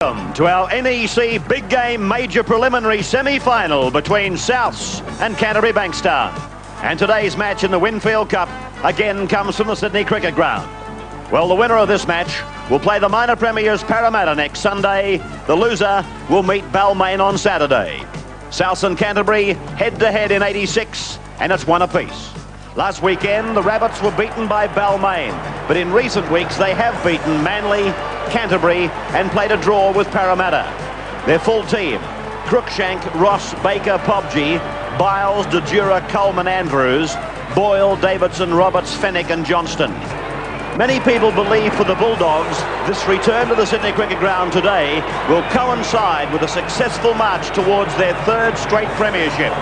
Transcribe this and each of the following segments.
To our NEC Big Game Major Preliminary Semi-Final between Souths and Canterbury-Bankstown. And today's match in the Winfield Cup again comes from the Sydney Cricket Ground. Well, the winner of this match will play the minor premiers Parramatta next Sunday. The loser will meet Balmain on Saturday. Souths and Canterbury head-to-head in '86, and it's one apiece. Last weekend, the Rabbits were beaten by Balmain, but in recent weeks they have beaten Manly, Canterbury, and played a draw with Parramatta. Their full team: Cruikshank, Ross, Baker, Pobji, Biles, DeJura, Coleman, Andrews, Boyle, Davidson, Roberts, Fennick and Johnston. Many people believe for the Bulldogs, this return to the Sydney Cricket Ground today will coincide with a successful march towards their third straight premiership.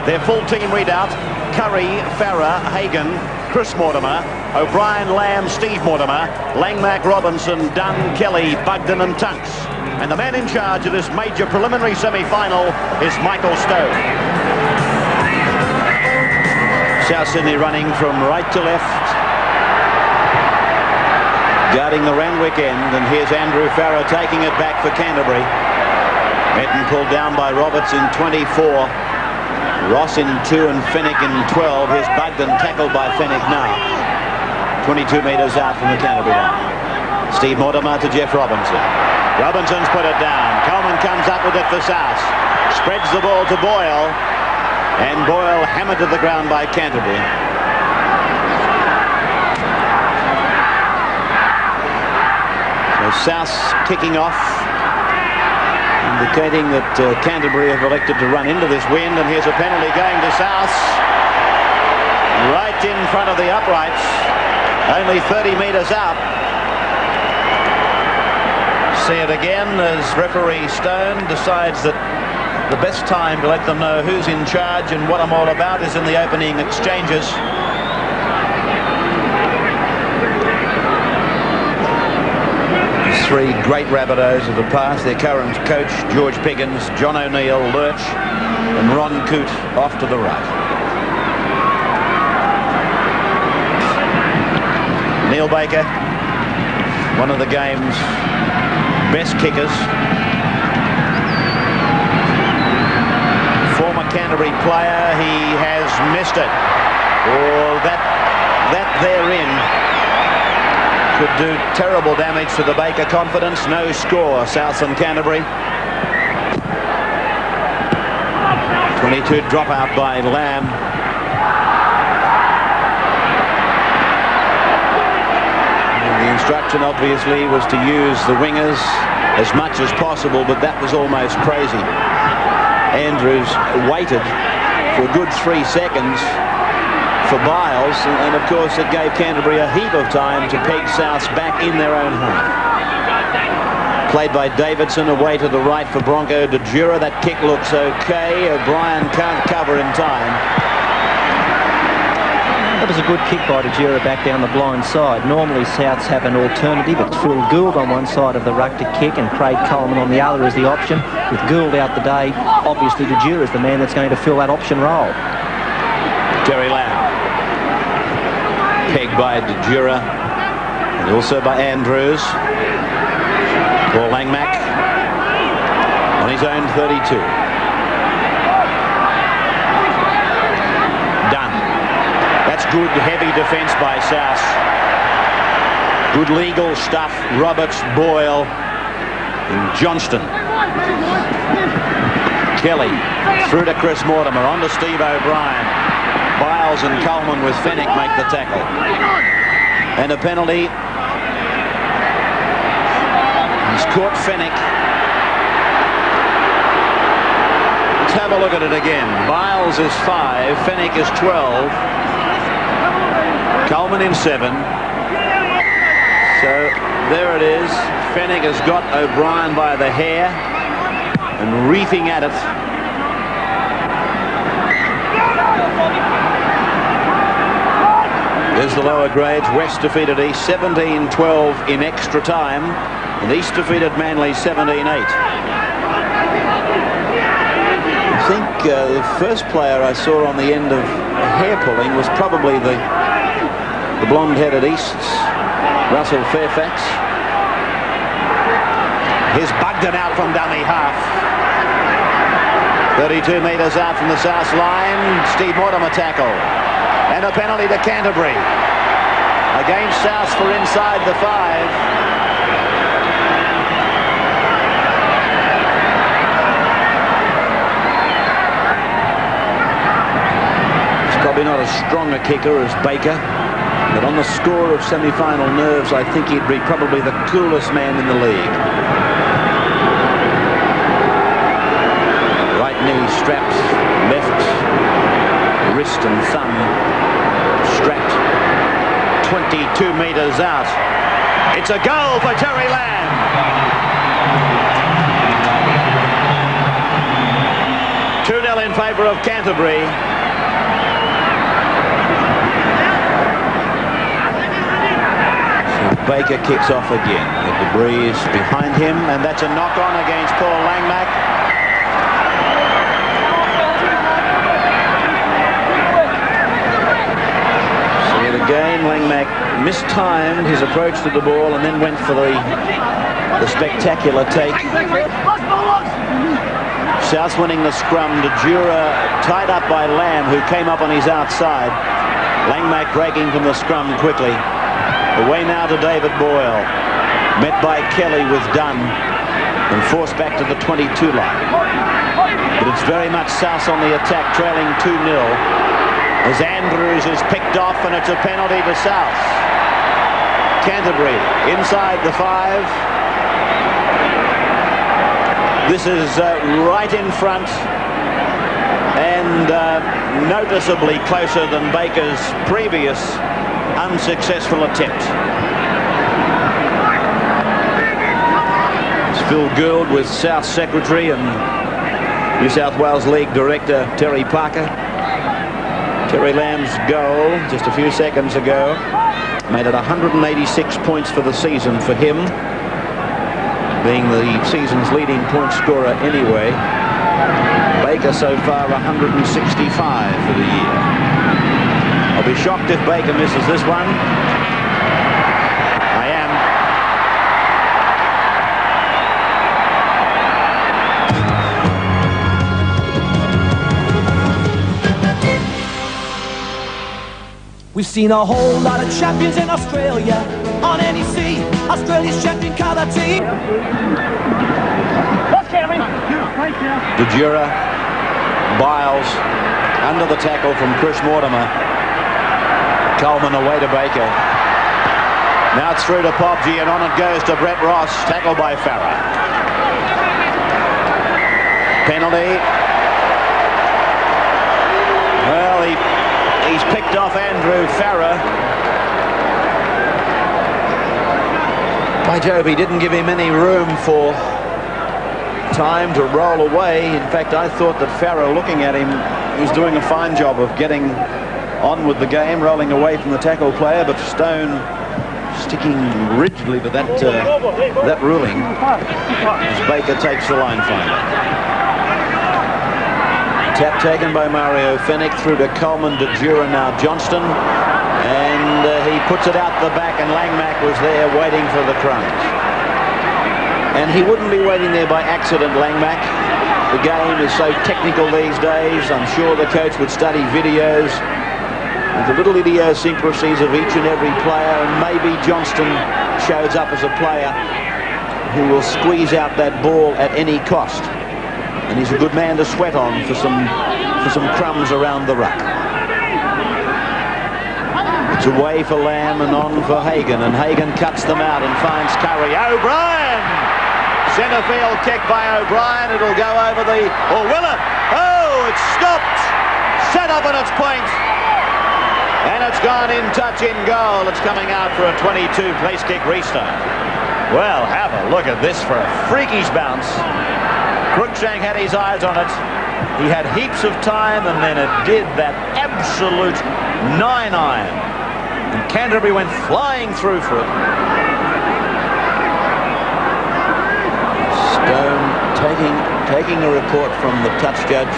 Their full team readout: Curry, Farah, Hagan, Chris Mortimer, O'Brien, Lamb, Steve Mortimer, Langmack, Robinson, Dunn, Kelly, Bugden and Tunks. And the man in charge of this major preliminary semi-final is Michael Stone. South Sydney running from right to left, guarding the Randwick end, and here's Andrew Farah taking it back for Canterbury. Metten pulled down by Roberts in 24. Ross in 2 and Fennick in 12. Here's Bugden tackled by Fennick now. 22 metres out from the Canterbury line. Steve Mortimer to Jeff Robinson. Robinson's put it down. Coleman comes up with it for South. Spreads the ball to Boyle. And Boyle hammered to the ground by Canterbury. So South's kicking off, indicating that Canterbury have elected to run into this wind, and here's a penalty going to South, right in front of the uprights, only 30 metres out. See it again as referee Stone decides that the best time to let them know who's in charge and what I'm all about is in the opening exchanges. Three great Rabbitohs of the past. Their current coach, George Piggins, John O'Neill, Lurch, and Ron Coote off to the right. Neil Baker, one of the game's best kickers. Former Canterbury player, he has missed it. Oh, that therein could do terrible damage to the Baker confidence. No score, South and Canterbury. 22 dropout by Lamb. And the instruction obviously was to use the wingers as much as possible, but that was almost crazy. Andrews waited for a good 3 seconds for Biles, and of course it gave Canterbury a heap of time to peg Souths back in their own half. Played by Davidson, away to the right for Bronco DeJura. That kick looks okay. O'Brien can't cover in time. That was a good kick by DeJura back down the blind side. Normally Souths have an alternative. It's Phil Gould on one side of the ruck to kick and Craig Coleman on the other as the option. With Gould out the day, obviously DeJura is the man that's going to fill that option role. Terry Lau. Pegged by DeJura and also by Andrews. Paul Langmack on his own 32. Done. That's good heavy defence by South. Good legal stuff. Roberts, Boyle and Johnston. Kelly through to Chris Mortimer, on to Steve O'Brien. Biles and Coleman with Fennick make the tackle. And a penalty. He's caught Fennick. Let's have a look at it again. Biles is 5, Fennick is 12. Coleman in 7. So there it is. Fennick has got O'Brien by the hair and reefing at it. There's the lower grades. West defeated East 17-12 in extra time, and East defeated Manly 17-8. I think the first player I saw on the end of hair pulling was probably the blonde-headed East's Russell Fairfax. Here's Bugden out from dummy half. 32 metres out from the South line. Steve Mortimer tackle. And a penalty to Canterbury. Against South for inside the 5. Probably not as strong a kicker as Baker, but on the score of semi-final nerves, I think he'd be probably the coolest man in the league. Right knee strapped, left wrist and thumb strapped 22 metres out. It's a goal for Terry Lamb. In favour of Canterbury. So Baker kicks off again. The debris is behind him, and that's a knock-on against Paul Langmack. See it again. Langmack mistimed his approach to the ball and then went for the spectacular take. South winning the scrum. De Jura tied up by Lamb, who came up on his outside. Langmack breaking from the scrum quickly. Away now to David Boyle. Met by Kelly with Dunn and forced back to the 22 line. But it's very much South on the attack, trailing 2-0. As Andrews is picked off, and it's a penalty to South. Canterbury inside the 5. This is right in front and noticeably closer than Baker's previous unsuccessful attempt. It's Phil Gould with South Secretary and New South Wales League Director Terry Parker. Terry Lamb's goal just a few seconds ago made it 186 points for the season for him, being the season's leading point scorer anyway. Baker so far 165 for the year. I'll be shocked if Baker misses this one. I am. We've seen a whole lot of champions in Australia on any sea. Australia's champion colour team. De Jura, Biles under the tackle from Chris Mortimer. Coleman away to Baker. Now it's through to Popji, and on it goes to Brett Ross, tackled by Farah. Penalty. Well, he's picked off Andrew Farah. By Jove, he didn't give him any room for time to roll away. In fact, I thought that Farah, looking at him, was doing a fine job of getting on with the game, rolling away from the tackle player, but Stone sticking rigidly to that ruling as Baker takes the line finder. Tap taken by Mario Fennick through to Coleman, De Jura, now Johnston, and he puts it out the back, and Langmack was there waiting for the crumbs. And he wouldn't be waiting there by accident, Langmack. The game is so technical these days. I'm sure the coach would study videos with the little idiosyncrasies of each and every player, and maybe Johnston shows up as a player who will squeeze out that ball at any cost. And he's a good man to sweat on for some crumbs around the ruck. It's away for Lamb and on for Hagan, and Hagan cuts them out and finds Curry. O'Brien! Centre field kick by O'Brien. It'll go over the... Or will it? Oh, it's stopped. Set up on its point. And it's gone in touch in goal. It's coming out for a 22 place kick restart. Well, have a look at this for a freakish bounce. Cruikshank had his eyes on it. He had heaps of time, and then it did that absolute 9-iron. And Canterbury went flying through for it. Stone taking a report from the touch judge.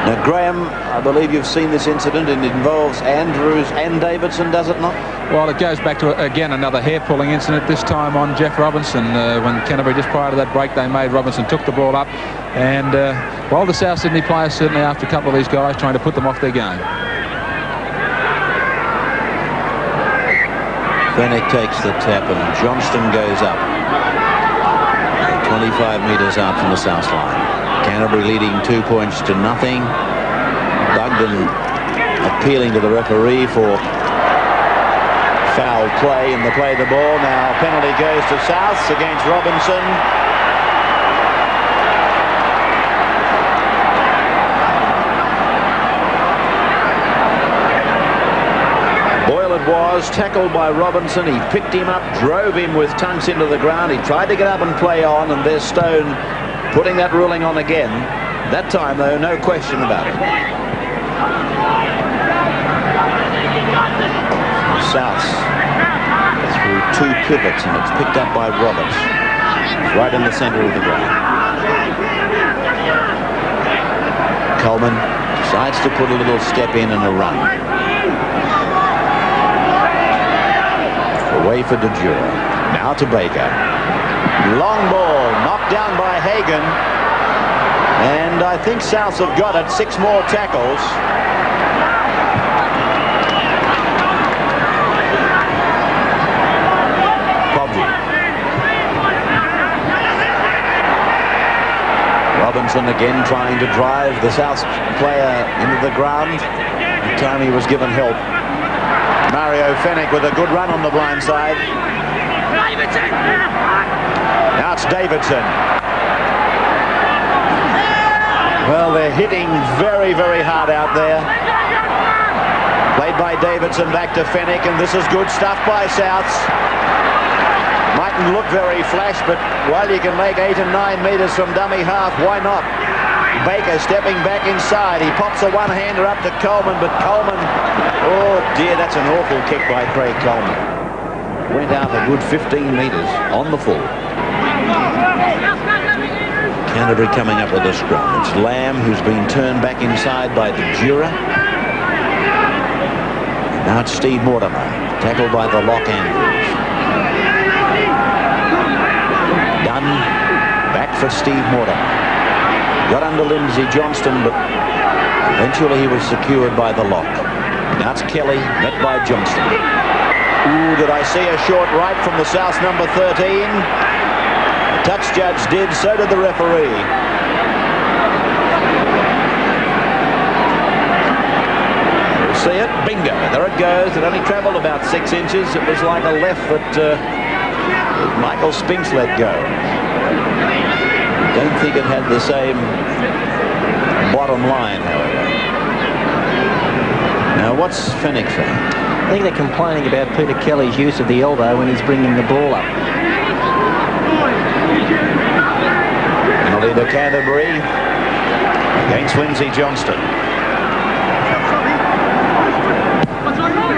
Now, Graeme, I believe you've seen this incident. It involves Andrews and Davidson, does it not? Well, it goes back to, again, another hair-pulling incident, this time on Jeff Robinson. When Canterbury, just prior to that break they made, Robinson took the ball up. And while the South Sydney players, certainly after a couple of these guys, trying to put them off their game. Fennick takes the tap and Johnston goes up. 25 metres out from the South line. Canterbury leading 2 points to nothing. Bugden appealing to the referee for foul play in the play of the ball. Now penalty goes to Souths against Robinson. Boyle it was, tackled by Robinson. He picked him up, drove him with Tunks into the ground. He tried to get up and play on, and there's Stone putting that ruling on again. That time, though, no question about it. South through 2 pivots, and it's picked up by Roberts. Right in the centre of the ground. Coleman decides to put a little step in and a run. Away for De Jure. Now to Baker. Long ball, knocked down by Hagan. And I think Souths have got it. 6 more tackles. Podgy. Robinson again trying to drive the Souths player into the ground. The time he was given help. Mario Fennick with a good run on the blind side. Now it's Davidson. Well, they're hitting very, very hard out there. Played by Davidson back to Fennick, and this is good stuff by Souths. Mightn't look very flash, but while you can make 8 and 9 metres from dummy half, why not? Baker stepping back inside. He pops a one-hander up to Coleman, but Coleman, oh dear, that's an awful kick by Craig Coleman. Went out a good 15 metres on the full. Canterbury coming up with a scrum. It's Lamb who's been turned back inside by De Jure. Now it's Steve Mortimer, tackled by the lock Andrews. Dunn, back for Steve Mortimer. Got under Lindsay Johnston, but eventually he was secured by the lock. Now it's Kelly, met by Johnston. Ooh, did I see a short right from the South number 13? The touch judge did, so did the referee. We'll see it. Bingo. There it goes. It only travelled about 6 inches. It was like a left that Michael Spinks let go. Don't think it had the same bottom line, however. Now, what's Fennick saying? I think they're complaining about Peter Kelly's use of the elbow when he's bringing the ball up. Penalty to Canterbury against Lindsay Johnston.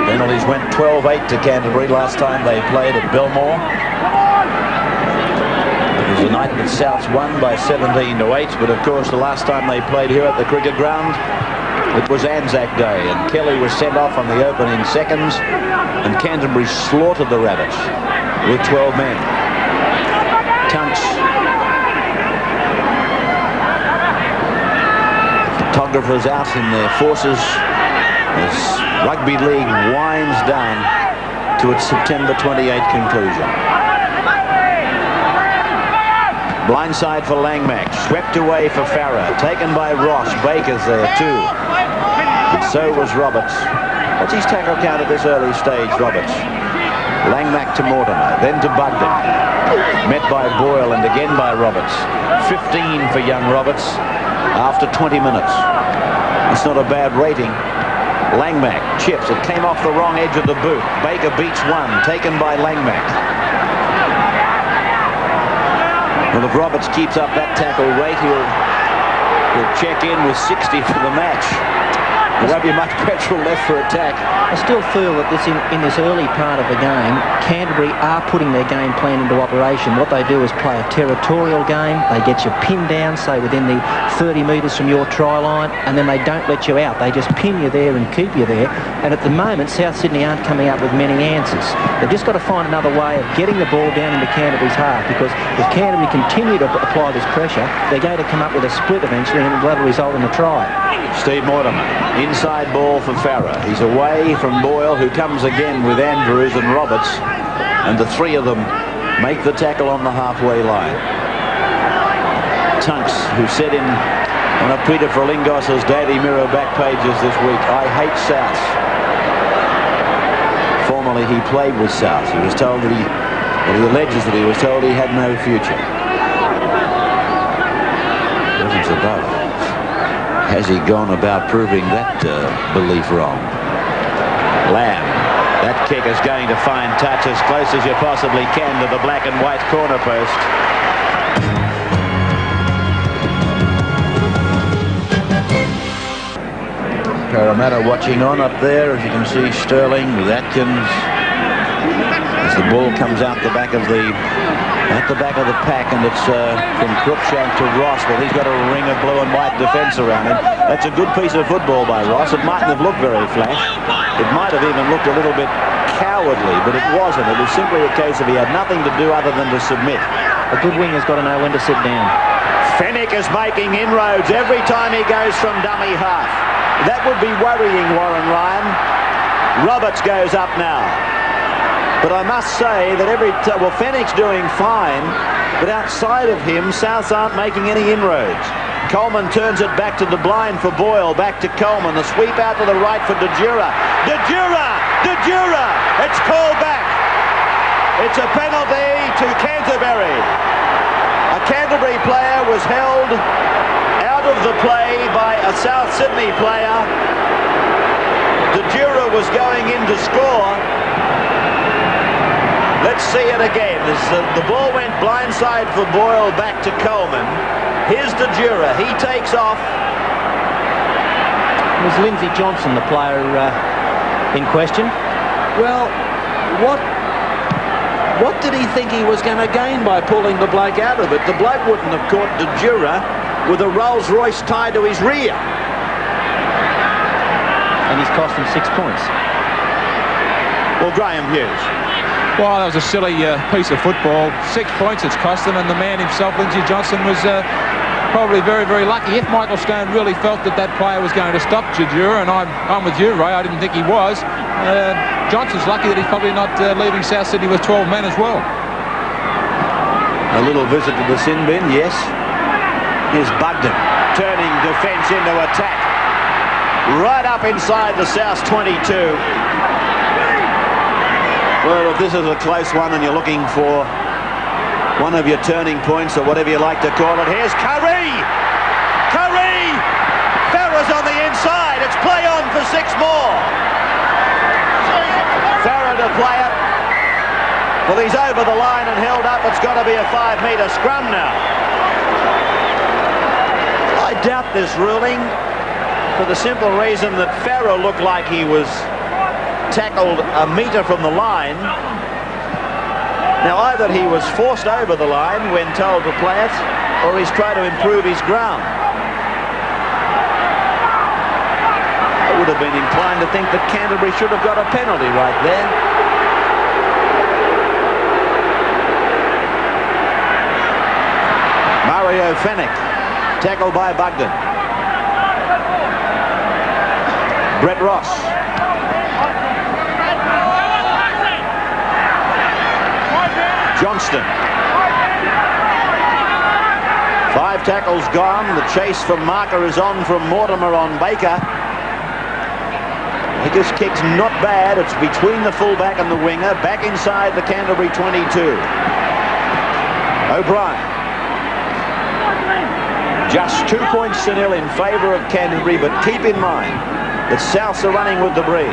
Penalties went 12-8 to Canterbury last time they played at Belmore. It was a night that Souths won by 17-8, but of course the last time they played here at the cricket ground, it was Anzac Day, and Kelly was sent off on the opening seconds, and Canterbury slaughtered the Rabbits with 12 men. Tunks. Photographers out in their forces as Rugby League winds down to its September 28 conclusion. Blindside for Langmack, swept away for Farah, taken by Ross. Baker's there too. And so was Roberts. What's his tackle count at this early stage, Roberts? Langmack to Mortimer, then to Bugden. Met by Boyle and again by Roberts. 15 for young Roberts after 20 minutes. It's not a bad rating. Langmack chips. It came off the wrong edge of the boot. Baker beats one, taken by Langmack. Well, if Roberts keeps up that tackle rate, he'll check in with 60 for the match. There won't be much petrol left for attack. I still feel that in this early part of the game, Canterbury are putting their game plan into operation. What they do is play a territorial game. They get you pinned down, say within the 30 metres from your try line, and then they don't let you out. They just pin you there and keep you there. And at the moment, South Sydney aren't coming up with many answers. They've just got to find another way of getting the ball down into Canterbury's half, because if Canterbury continue to apply this pressure, they're going to come up with a split eventually, and it'll have a result in a try. Steve Mortimer, inside ball for Farah. He's away from Boyle, who comes again with Andrews and Roberts, and the three of them make the tackle on the halfway line. Tunks, who said in one of Peter Frolingos's Daily Mirror back pages this week, "I hate South." Formerly he played with South. He was told that he alleges that he was told he had no future. Heavens above. Has he gone about proving that belief wrong? Lamb. That kick is going to find touch as close as you possibly can to the black and white corner post. Parramatta watching on up there, as you can see, Sterling with Atkins. As the ball comes out the back of the pack, and it's from Cruikshank to Ross. Well, he's got a ring of blue and white defence around him. That's a good piece of football by Ross. It mightn't have looked very flash. It might have even looked a little bit cowardly, but it wasn't. It was simply a case of he had nothing to do other than to submit. A good winger's got to know when to sit down. Fennick is making inroads every time he goes from dummy half. That would be worrying, Warren Ryan. Roberts goes up now. But I must say that well, Fennick's doing fine, but outside of him, Souths aren't making any inroads. Coleman turns it back to the blind for Boyle, back to Coleman. The sweep out to the right for DeJura. DeJura! It's called back. It's a penalty to Canterbury. A Canterbury player was held out of the play by a South Sydney player. DeJura was going in to score. Let's see it again. The ball went blindside for Boyle, back to Coleman. Here's DeJura. He takes off. Was Lindsay Johnson the player in question? Well, what did he think he was going to gain by pulling the bloke out of it? The bloke wouldn't have caught DeJura with a Rolls Royce tied to his rear. And he's cost him 6 points. Well, Graeme Hughes. Well, that was a silly piece of football. 6 points it's cost them, and the man himself, Lindsay Johnson, was probably very, very lucky. If Michael Stone really felt that player was going to stop DeJura, and I'm with you, Ray, I didn't think he was, Johnson's lucky that he's probably not leaving South Sydney with 12 men as well. A little visit to the sin bin, yes. Here's Bugden, turning defence into attack. Right up inside the South 22. Well, if this is a close one and you're looking for one of your turning points or whatever you like to call it, here's Curry! Farah's on the inside. It's play on for 6 more. Farah to play it. Well, he's over the line and held up. It's got to be a 5-metre scrum now. I doubt this ruling for the simple reason that Farah looked like he was tackled a metre from the line. Now, either he was forced over the line when told to play it, or he's trying to improve his ground. I would have been inclined to think that Canterbury should have got a penalty right there. Mario Fennick, tackled by Bugden. Brett Ross. Johnston. 5 tackles gone. The chase from Marker is on from Mortimer on Baker. Baker's kick's not bad. It's between the fullback and the winger, back inside the Canterbury 22. O'Brien. Just 2 points to nil in favour of Canterbury, but keep in mind that Souths are running with the breeze.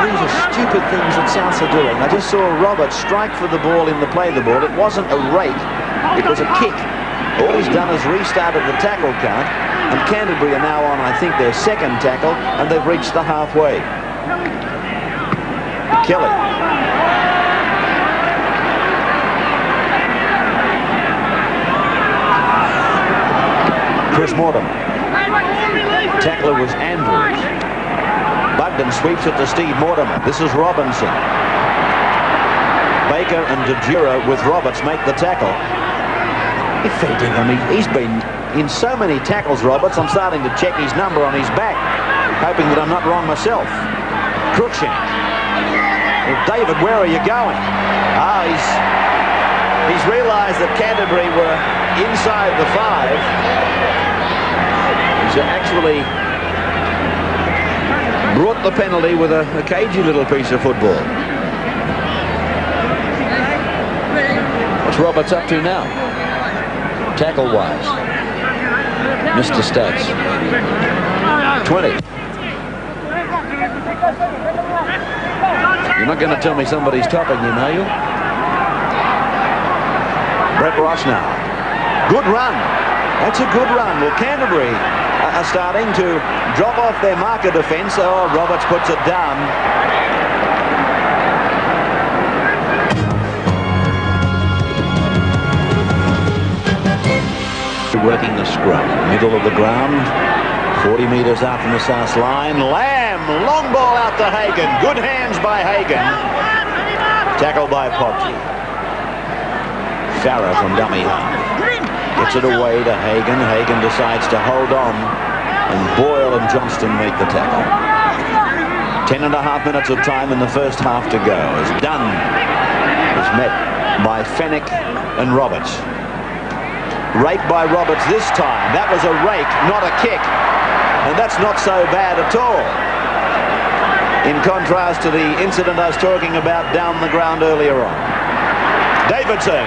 These are stupid things that Souths are doing. I just saw Roberts strike for the ball in the play the ball. It wasn't a rake, it was a kick. All he's done is restarted the tackle count, and Canterbury are now on, I think, their second tackle, and they've reached the halfway. Kelly. Chris Mortimer. Tackler was Andrews. Bugden sweeps it to Steve Mortimer. This is Robinson. Baker and De Jura with Roberts make the tackle. Defending him. He's been in so many tackles, Roberts. I'm starting to check his number on his back, hoping that I'm not wrong myself. Cruikshank. Well, David, where are you going? He's realised that Canterbury were inside the 5. He's actually brought the penalty with a cagey little piece of football. What's Roberts up to now? Tackle-wise. Mr. Stats. 20. You're not going to tell me somebody's topping him, are you? Brett Ross now. Good run. That's a good run. Well, Canterbury are starting to drop off their marker defence. Oh, Roberts puts it down. Working the scrum. Middle of the ground. 40 metres out from the south line. Lamb. Long ball out to Hagan. Good hands by Hagan. Tackled by Podgy. Farah from dummy half. Gets it away to Hagan. Hagan decides to hold on. And Boyle and Johnston make the tackle. 10.5 minutes of time in the first half to go. As Dunn is met by Fennick and Roberts. Rake by Roberts this time. That was a rake, not a kick. And that's not so bad at all. In contrast to the incident I was talking about down the ground earlier on. Davidson.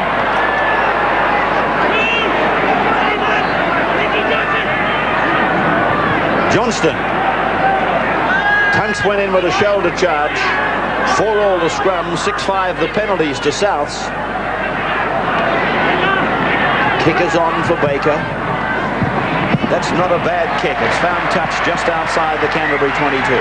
Johnston. Tunks went in with a shoulder charge. 4-all the scrum, 6-5 the penalties to Souths. Kickers on for Baker. That's not a bad kick. It's found touch just outside the Canterbury 22.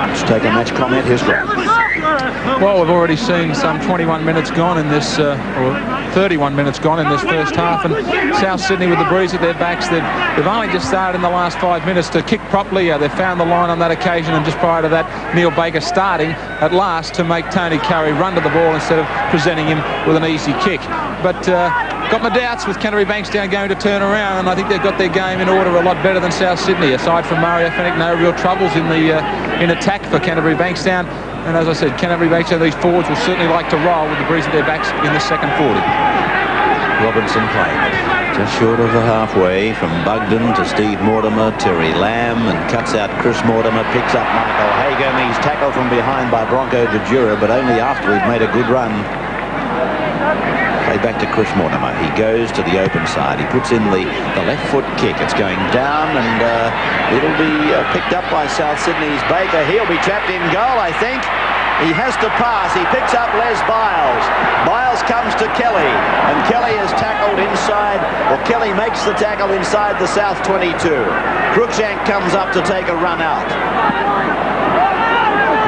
Let's take a match comment. Here's Graeme. Well, we've already seen some 21 minutes gone in this, or 31 minutes gone in this first half, and South Sydney with the breeze at their backs. They've only just started in the last 5 minutes to kick properly. They've found the line on that occasion, and just prior to that, Neil Baker starting at last to make Tony Curry run to the ball instead of presenting him with an easy kick. But got my doubts with Canterbury-Bankstown going to turn around, and I think they've got their game in order a lot better than South Sydney. Aside from Mario Fennick, no real troubles in the in attack for Canterbury-Bankstown. And as I said, Canterbury-Bankstown, these forwards will certainly like to roll with the breeze at their backs in the second 40. Robinson playing it. Just short of the halfway from Bugden to Steve Mortimer, Terry Lamb, and cuts out Chris Mortimer, picks up Michael Hagan. He's tackled from behind by Bronco De Jura, but only after he'd made a good run. Play back to Chris Mortimer. He goes to the open side. He puts in the left foot kick. It's going down, and it'll be picked up by South Sydney's Baker. He'll be trapped in goal, I think. He has to pass. He picks up Les Biles. Biles comes to Kelly, and Kelly is tackled inside, or Kelly makes the tackle inside the South 22. Cruikshank comes up to take a run out.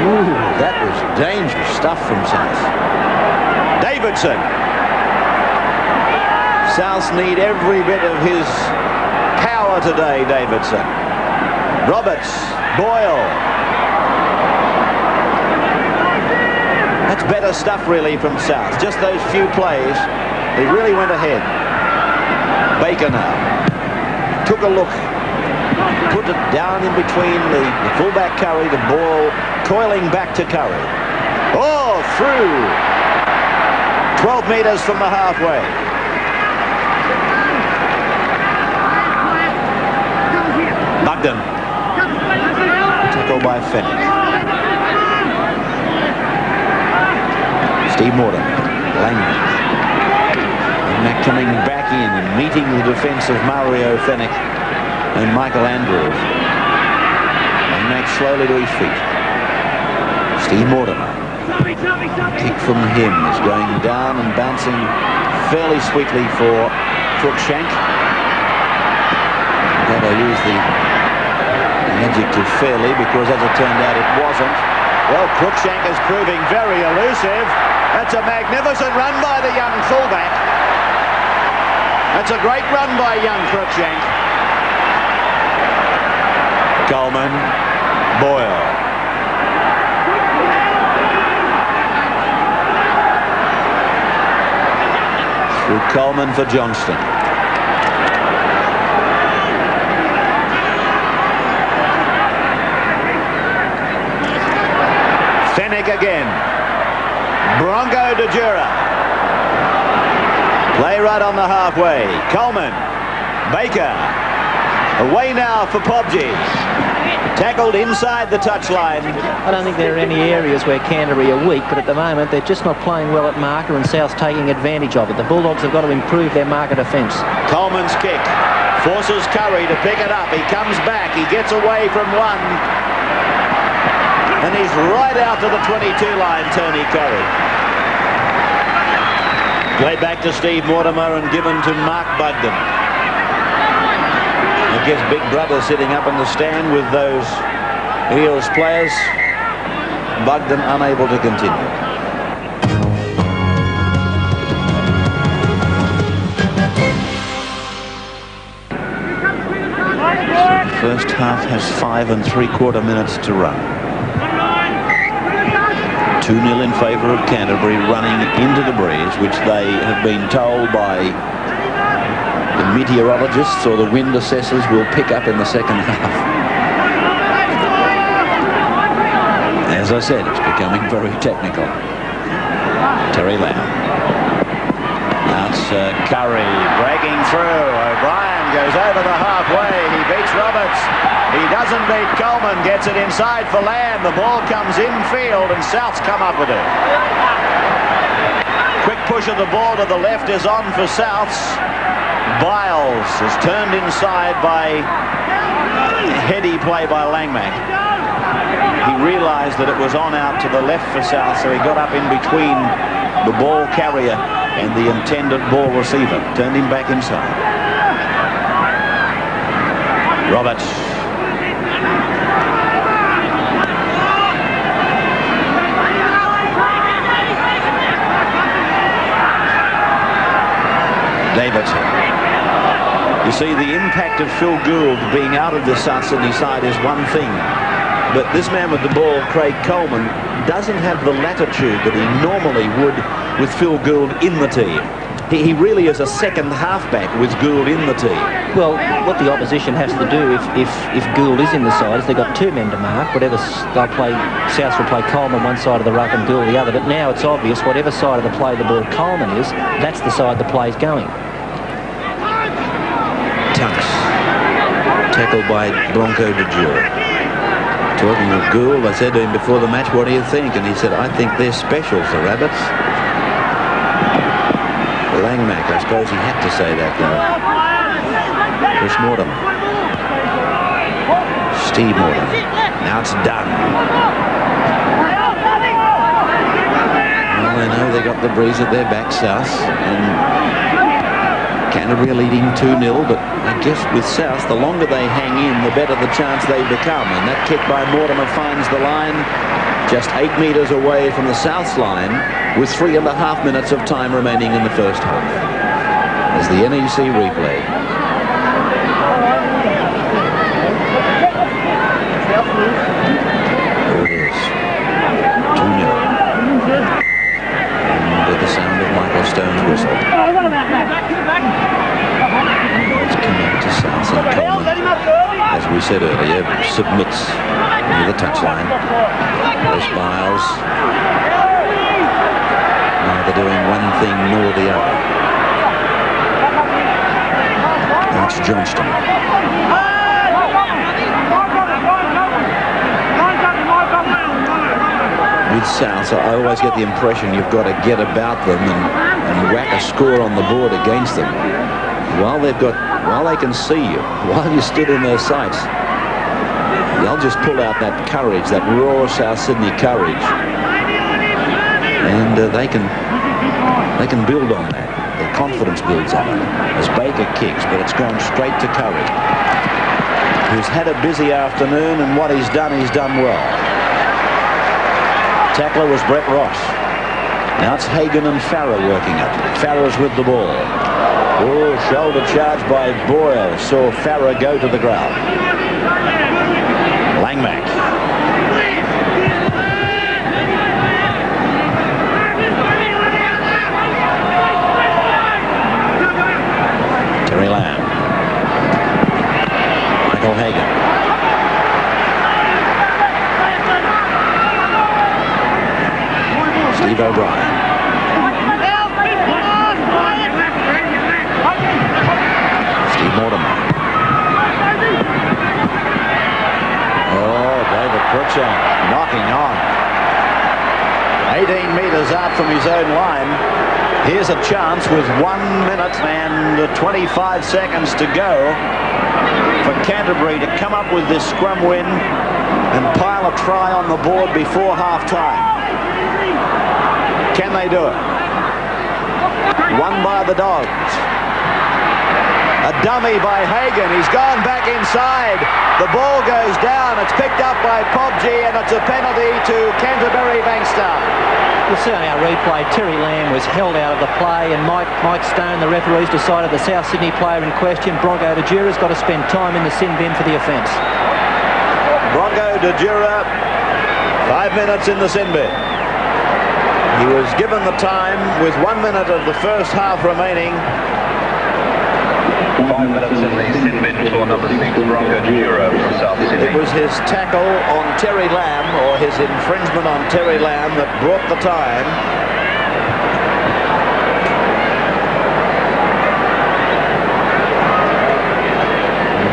Ooh, that was dangerous stuff from South. Davidson. Souths need every bit of his power today, Davidson. Roberts, Boyle. That's better stuff, really, from South. Just those few plays, they really went ahead. Baker now. Took a look. Put it down in between the fullback Curry, the ball coiling back to Curry. Oh, through. 12 metres from the halfway. Bugden. Tackle by Fennick. Steve Mortimer. Langmack coming back in and meeting the defence of Mario Fennick and Michael Andrews. Langmack slowly to his feet. Steve Mortimer. Kick from him is going down and bouncing fairly sweetly for Cruikshank. Glad I used the adjective fairly, because as it turned out it wasn't. Well, Cruikshank is proving very elusive. That's a magnificent run by the young fullback. That's a great run by young Cruikshank. Coleman, Boyle. Through Coleman for Johnston. Fennick again. Bronco de Jura. Play right on the halfway. Coleman. Baker. Away now for Pobges. Tackled inside the touchline. I don't think there are any areas where Canterbury are weak, but at the moment they're just not playing well at marker, and South's taking advantage of it. The Bulldogs have got to improve their marker defence. Coleman's kick forces Curry to pick it up. He comes back. He gets away from one. And he's right out to the 22 line, Tony Curry. Played back to Steve Mortimer and given to Mark Bugden. I guess Big Brother sitting up in the stand with those Eels players. Bugden unable to continue. First half has 5 3/4 minutes to run. 2-0 in favour of Canterbury, running into the breeze, which they have been told by the meteorologists or the wind assessors will pick up in the second half. As I said, it's becoming very technical. Terry Lamb. Now it's Curry breaking through. O'Brien goes over the halfway. He beats Roberts. He doesn't beat Coleman. Gets it inside for Lamb. The ball comes infield and South's come up with it. Quick push of the ball to the left is on for Souths. Biles is turned inside by heady play by Langmack. He realised that it was on out to the left for South, so he got up in between the ball carrier and the intended ball receiver. Turned him back inside. Roberts. Davidson. You see, the impact of Phil Gould being out of the South Sydney side is one thing, but this man with the ball, Craig Coleman, doesn't have the latitude that he normally would with Phil Gould in the team. He really is a second halfback with Gould in the team. Well, what the opposition has to do if Gould is in the side is they've got two men to mark. Whatever they'll play, South will play Coleman one side of the ruck and Gould the other. But now it's obvious whatever side of the play the ball Coleman is, that's the side the play's going. Tunks. Tackled by Bronco de Jura. Talking of Gould, I said to him before the match, what do you think? And he said, I think they're special, the Rabbits. Langmack, I suppose he had to say that, though. Chris Mortimer. Steve Mortimer. Now it's done. Well, they know they got the breeze at their back, South, and Canterbury leading 2-0, but I guess with South, the longer they hang in, the better the chance they become. And that kick by Mortimer finds the line just 8 metres away from the South's line, with 3.5 minutes of time remaining in the first half. As the NEC replay. There it is. 2-0. And with the sound of Michael Stone's whistle. It's come out to South, and Coleman, as we said earlier, submits near the touchline. There's Biles. Neither doing one thing nor the other. That's Johnston. With South, I always get the impression you've got to get about them and whack a score on the board against them. While they can see you, while you stood in their sights, They'll just pull out that courage, that raw South Sydney courage, and they can build on that. Their confidence builds on it as Baker kicks, but it's gone straight to Curry, who's had a busy afternoon, and what he's done well. Tackler was Brett Ross. Now it's Hagan and Farrer working it. Farrer's with the ball. Oh, shoulder charge by Boyle saw Farrer go to the ground. Langmack. Terry Lamb. Michael Hagan. Steve O'Brien. Steve Mortimer. Oh, David Pritchard knocking on. 18 metres out from his own line. Here's a chance with 1 minute and 25 seconds to go for Canterbury to come up with this scrum win and pile a try on the board before half-time. Can they do it? Won by the Dogs. A dummy by Hagan. He's gone back inside. The ball goes down. It's picked up by Pobji, and it's a penalty to Canterbury-Bankstown. You'll see on our replay, Terry Lamb was held out of the play, and Mike Stone, the referees, decided the South Sydney player in question, Bronco De Jura's got to spend time in the sin bin for the offence. Bronco De Jura, 5 minutes in the sin bin. He was given the time with 1 minute of the first half remaining. 5 minutes in the sin bin for number 6, Bronco De Jura from South Sydney. It was his tackle on Terry Lamb, or his infringement on Terry Lamb, that brought the time.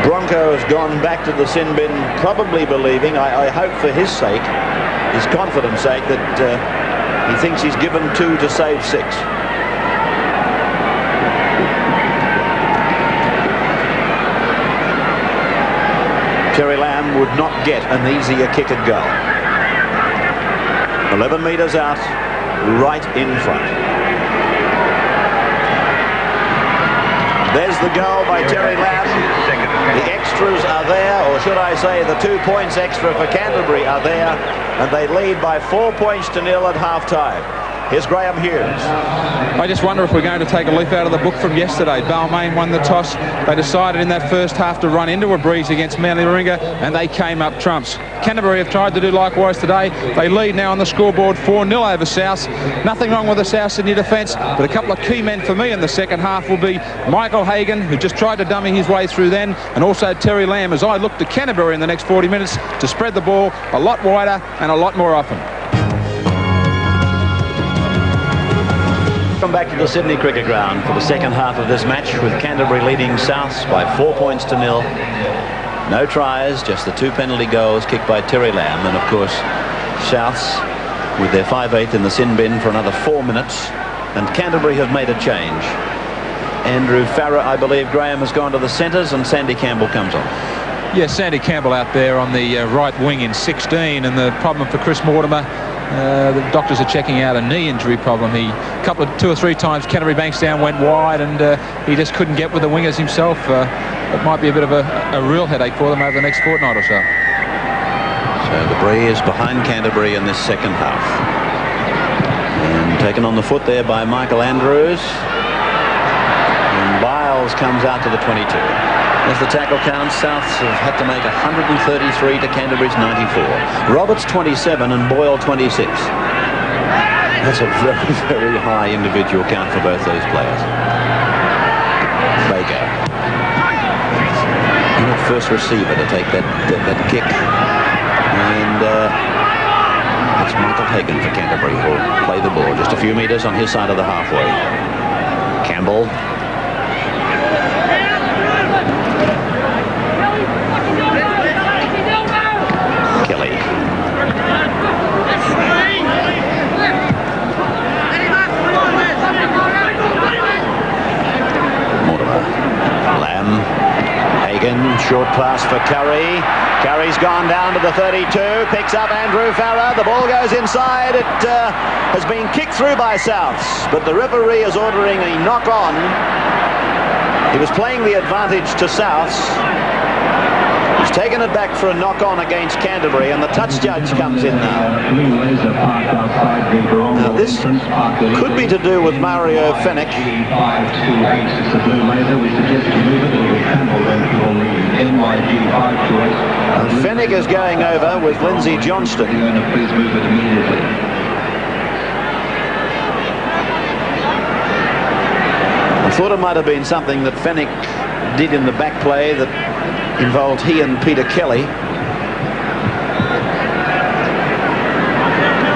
Bronco has gone back to the sin bin, probably believing, I hope for his sake, his confidence sake, that he thinks he's given 2 to save 6. Terry Lamb would not get an easier kick at goal. 11 metres out, right in front. There's the goal by Terry Lamb. The extras are there, or should I say the 2 points extra for Canterbury are there, and they lead by 4 points to 0 at half-time. Here's Graeme Hughes. I just wonder if we're going to take a leaf out of the book from yesterday. Balmain won the toss. They decided in that first half to run into a breeze against Manly Warringah, and they came up trumps. Canterbury have tried to do likewise today. They lead now on the scoreboard 4-0 over South. Nothing wrong with the South Sydney defence, but a couple of key men for me in the second half will be Michael Hagan, who just tried to dummy his way through then, and also Terry Lamb, as I look to Canterbury in the next 40 minutes to spread the ball a lot wider and a lot more often. Welcome back to the Sydney Cricket Ground for the second half of this match, with Canterbury leading Souths by 4 points to 0. No tries, just the 2 penalty goals kicked by Terry Lamb, and of course Souths with their 5/8 in the sin bin for another 4 minutes, and Canterbury have made a change. Andrew Farrer, I believe, Graeme, has gone to the centres, and Sandy Campbell comes on. Yes, Sandy Campbell out there on the right wing in 16, and the problem for Chris Mortimer, the doctors are checking out a knee injury problem. He, 2 or 3 times, Canterbury-Bankstown went wide, and he just couldn't get with the wingers himself. It might be a bit of a real headache for them over the next fortnight or so. So the breeze behind Canterbury in this second half. And taken on the foot there by Michael Andrews. And Biles comes out to the 22. As the tackle counts, Souths have had to make 133 to Canterbury's 94. Roberts 27 and Boyle 26. That's a very, very high individual count for both those players. Baker. And the first receiver to take that kick. And it's Michael Hagan for Canterbury who will play the ball just a few metres on his side of the halfway. Campbell. Short pass Hughes for Curry. Curry's gone down to the 32, picks up Andrew Farrar. The ball goes inside. It has been kicked through by Souths, but the referee is ordering a knock-on. He was playing the advantage to Souths. He's taken it back for a knock-on against Canterbury, and the touch judge comes in now. Now this could be to do with Mario Fennick. And Fennick is going over with Lindsay Johnston. I thought it might have been something that Fennick did in the back play that involved he and Peter Kelly.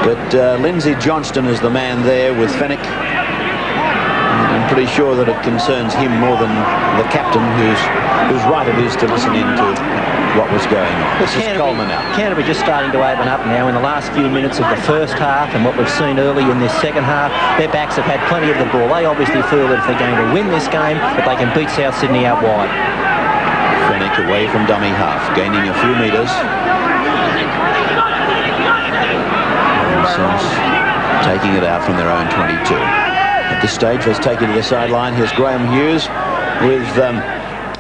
But Lindsay Johnston is the man there with Fennick. I'm pretty sure that it concerns him more than the captain, whose right it is to listen in to what was going on. This is Coleman out. Canterbury just starting to open up now in the last few minutes of the first half, and what we've seen early in this second half, their backs have had plenty of the ball. They obviously feel that if they're going to win this game, that they can beat South Sydney out wide. Fennick away from dummy half, gaining a few metres. Taking it out from their own 22. At this stage, let's take you to the sideline. Here's Graeme Hughes with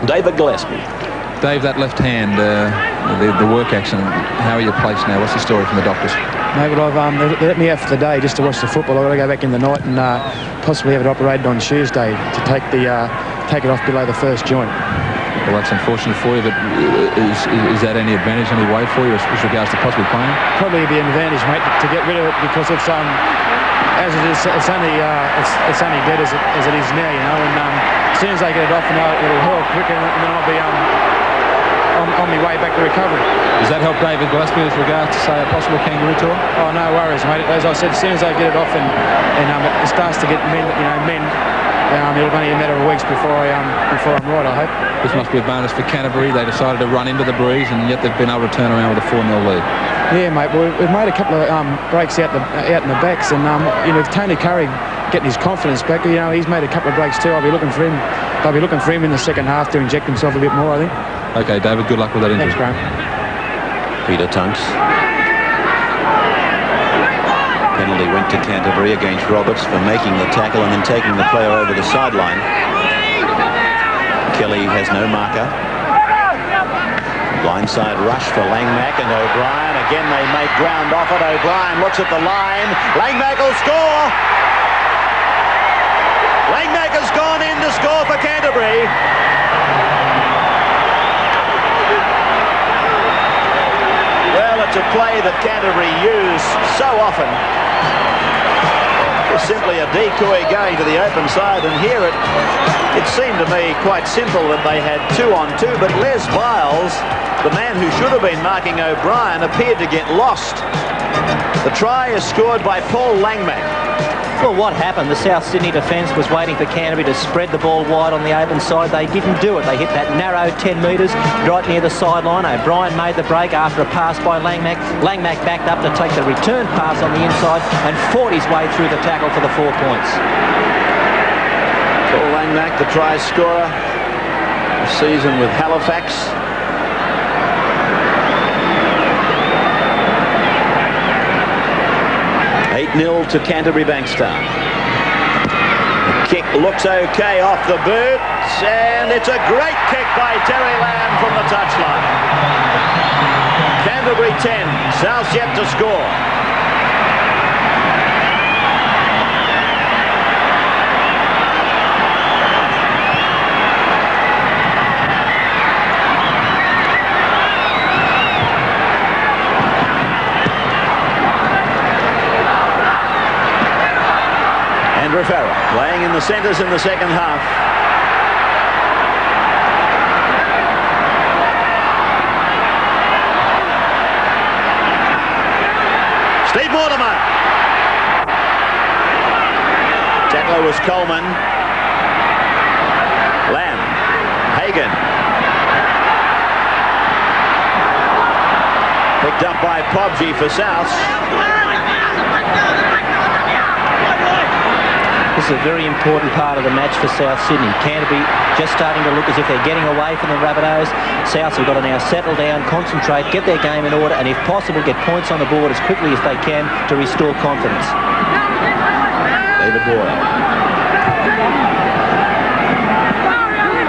David Gillespie. Dave, that left hand, the work action, how are you placed now? What's the story from the doctors? No, but they let me out for the day just to watch the football. I've got to go back in the night and possibly have it operated on Tuesday to take it off below the first joint. Well, that's unfortunate for you, but is that any advantage, any way for you as regards to possibly playing? Probably be an advantage, mate, to get rid of it, because it's as it is, it's only dead as it is now, you know. And as soon as they get it off, it'll heal quicker, and then I'll be on my way back to recovery. Does that help David Gillespie as regards to, say, a possible kangaroo tour? Oh, no worries, mate. As I said, as soon as they get it off and it starts to get men. It'll only a matter of weeks before I'm right, I hope. This must be a bonus for Canterbury. They decided to run into the breeze, and yet they've been able to turn around with a 4-0 lead. Yeah, mate. We've made a couple of breaks out in the backs, and Tony Curry getting his confidence back. He's made a couple of breaks too. I'll be looking for him. They'll be looking for him in the second half to inject himself a bit more, I think. Okay, David. Good luck with that injury. Thanks, Graeme. Peter Tunks. Penalty went to Canterbury against Roberts for making the tackle and then taking the player over the sideline. Kelly has no marker. Blindside rush for Langmack and O'Brien. Again, they make ground off it. O'Brien looks at the line. Langmack will score. Langmack has gone in to score for Canterbury. Well, it's a play that Canterbury use so often. It's simply a decoy going to the open side, and here it seemed to me quite simple that they had 2-on-2, but Les Biles, the man who should have been marking O'Brien, appeared to get lost. The try is scored by Paul Langmack. Well, what happened? The South Sydney defence was waiting for Canterbury to spread the ball wide on the open side. They didn't do it. They hit that narrow 10 metres right near the sideline. O'Brien made the break after a pass by Langmack. Langmack backed up to take the return pass on the inside and fought his way through the tackle for the 4 points. Paul Langmack, the try scorer this season with Halifax. To Canterbury-Bankstown. The kick looks okay off the boot, and it's a great kick by Terry Lamb from the touchline. Canterbury 10, South yet to score. Playing in the centres in the second half. Steve Mortimer. Tackler was Coleman. Lamb. Hagan. Picked up by Pobji for South. The is a very important part of the match for South Sydney. Canterbury just starting to look as if they're getting away from the Rabbitohs. Souths have got to now settle down, concentrate, get their game in order, and if possible, get points on the board as quickly as they can to restore confidence. David Boyle.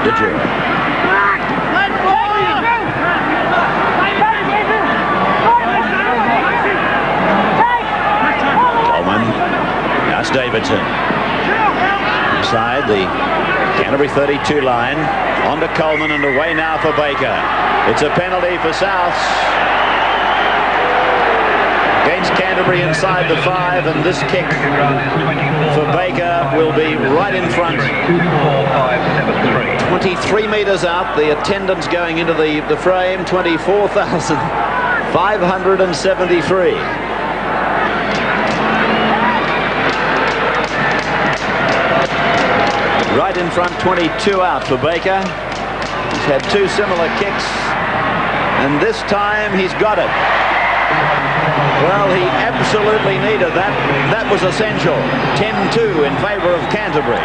De Jure. Coleman. That's Davidson. Inside the Canterbury 32 line. On to Coleman and away now for Baker. It's a penalty for Souths. Against Canterbury inside the 5, and this kick for Baker will be right in front. 23 metres out. The attendance going into the frame, 24,573. Right in front, 22 out for Baker. He's had 2 similar kicks, and this time he's got it. Well, he absolutely needed that. That was essential. 10-2 in favour of Canterbury.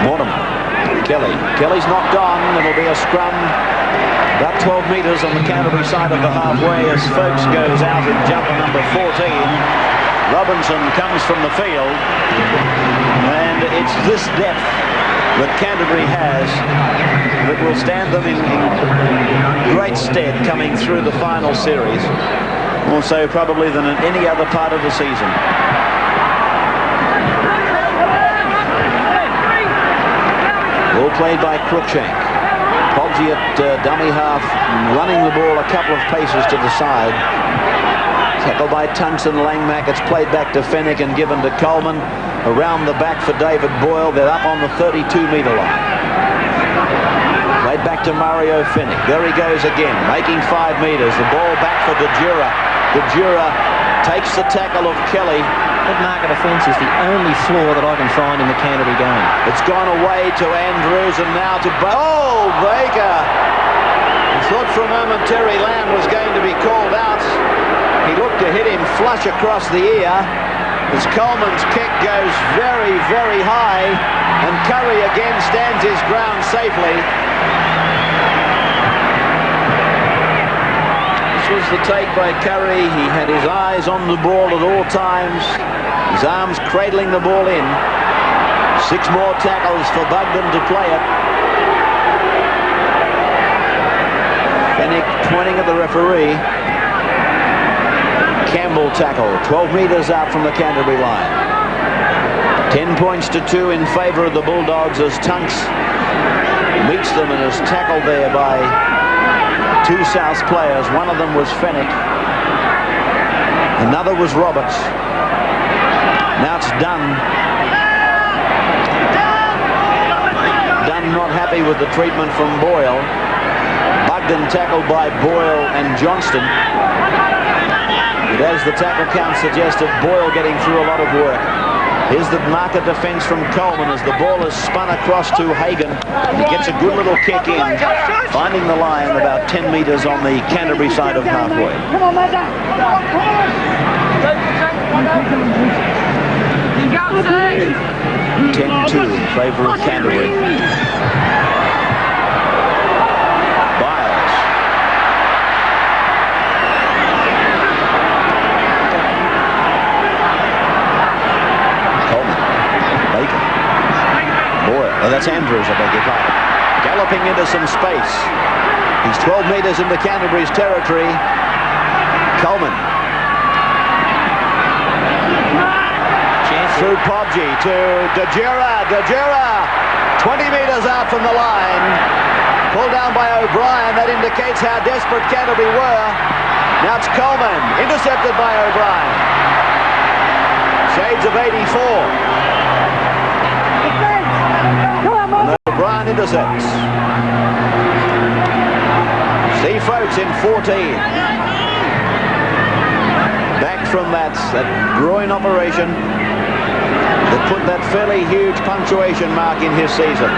Mortimer. Kelly's knocked on. It'll be a scrum. About 12 metres on the Canterbury side of the halfway as Folks goes out in jumper number 14. Robinson comes from the field. And it's this depth that Canterbury has that will stand them in great stead coming through the final series, more so probably than in any other part of the season. Ball played by Cruikshank. Pogsy at dummy half, running the ball a couple of paces to the side. Tackled by Tungsten Langmack. It's played back to Fennick and given to Coleman. Around the back for David Boyle. They're up on the 32-metre line. Played back to Mario Fennick. There he goes again, making 5 metres. The ball back for De Jure. De Jure takes the tackle of Kelly. That market offence is the only flaw that I can find in the Canterbury game. It's gone away to Andrews and now to Baker. I thought for a moment Terry Lamb was going to be called out. He looked to hit him flush across the ear as Coleman's kick goes very, very high, and Curry again stands his ground safely. This was the take by Curry. He had his eyes on the ball at all times, his arms cradling the ball in. 6 more tackles for Bugden to play it. Fennick pointing at the referee. Campbell tackle, 12 metres out from the Canterbury line. 10 points to 2 in favour of the Bulldogs as Tunks meets them and is tackled there by 2 Souths players. One of them was Fennick. Another was Roberts. Now it's Dunn. Dunn not happy with the treatment from Boyle. Bugden tackled by Boyle and Johnston. But as the tackle count suggested, Boyle getting through a lot of work. Here's the marker defence from Coleman as the ball is spun across to Hagan. He gets a good little kick in, finding the line about 10 metres on the Canterbury side of halfway. 10-2 in favour of Canterbury. That's Andrews, I beg your pardon. Galloping into some space. He's 12 metres into Canterbury's territory. Coleman. Through Pogsy to De Jure. De Jure, 20 metres out from the line. Pulled down by O'Brien. That indicates how desperate Canterbury were. Now it's Coleman, intercepted by O'Brien. Shades of 84. O'Brien intercepts. See folks in 14. Back from that groin operation that put that fairly huge punctuation mark in his season.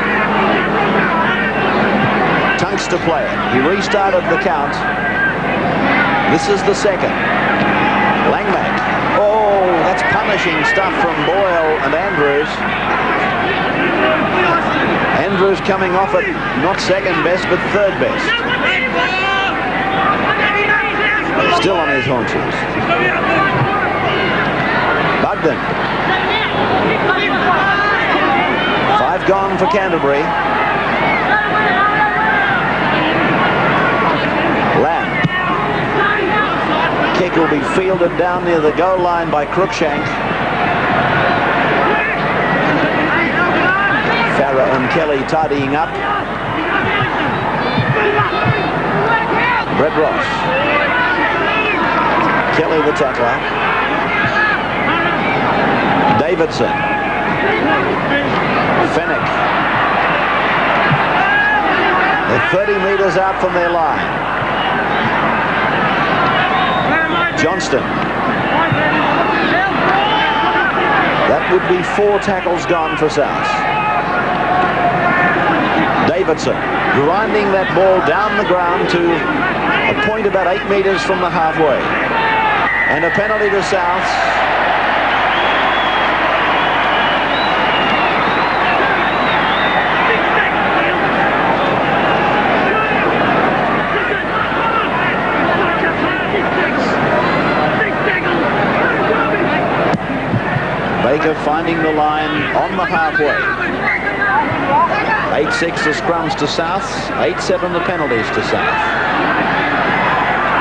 Tunks to play it. He restarted the count. This is the second. Langmack. Oh, that's punishing stuff from Boyle and Andrews. Andrews coming off it, not second best, but third best. Still on his haunches. Bugden. 5 gone for Canterbury. Lamb. Kick will be fielded down near the goal line by Cruikshank. Farah and Kelly tidying up. Brett Ross. Kelly the tackler. Davidson. Fennick. They're 30 metres out from their line. Johnston. That would be 4 tackles gone for South. Davidson grinding that ball down the ground to a point about 8 metres from the halfway. And a penalty to South. Baker finding the line on the halfway. 8-6 the scrums to South, 8-7 the penalties to South.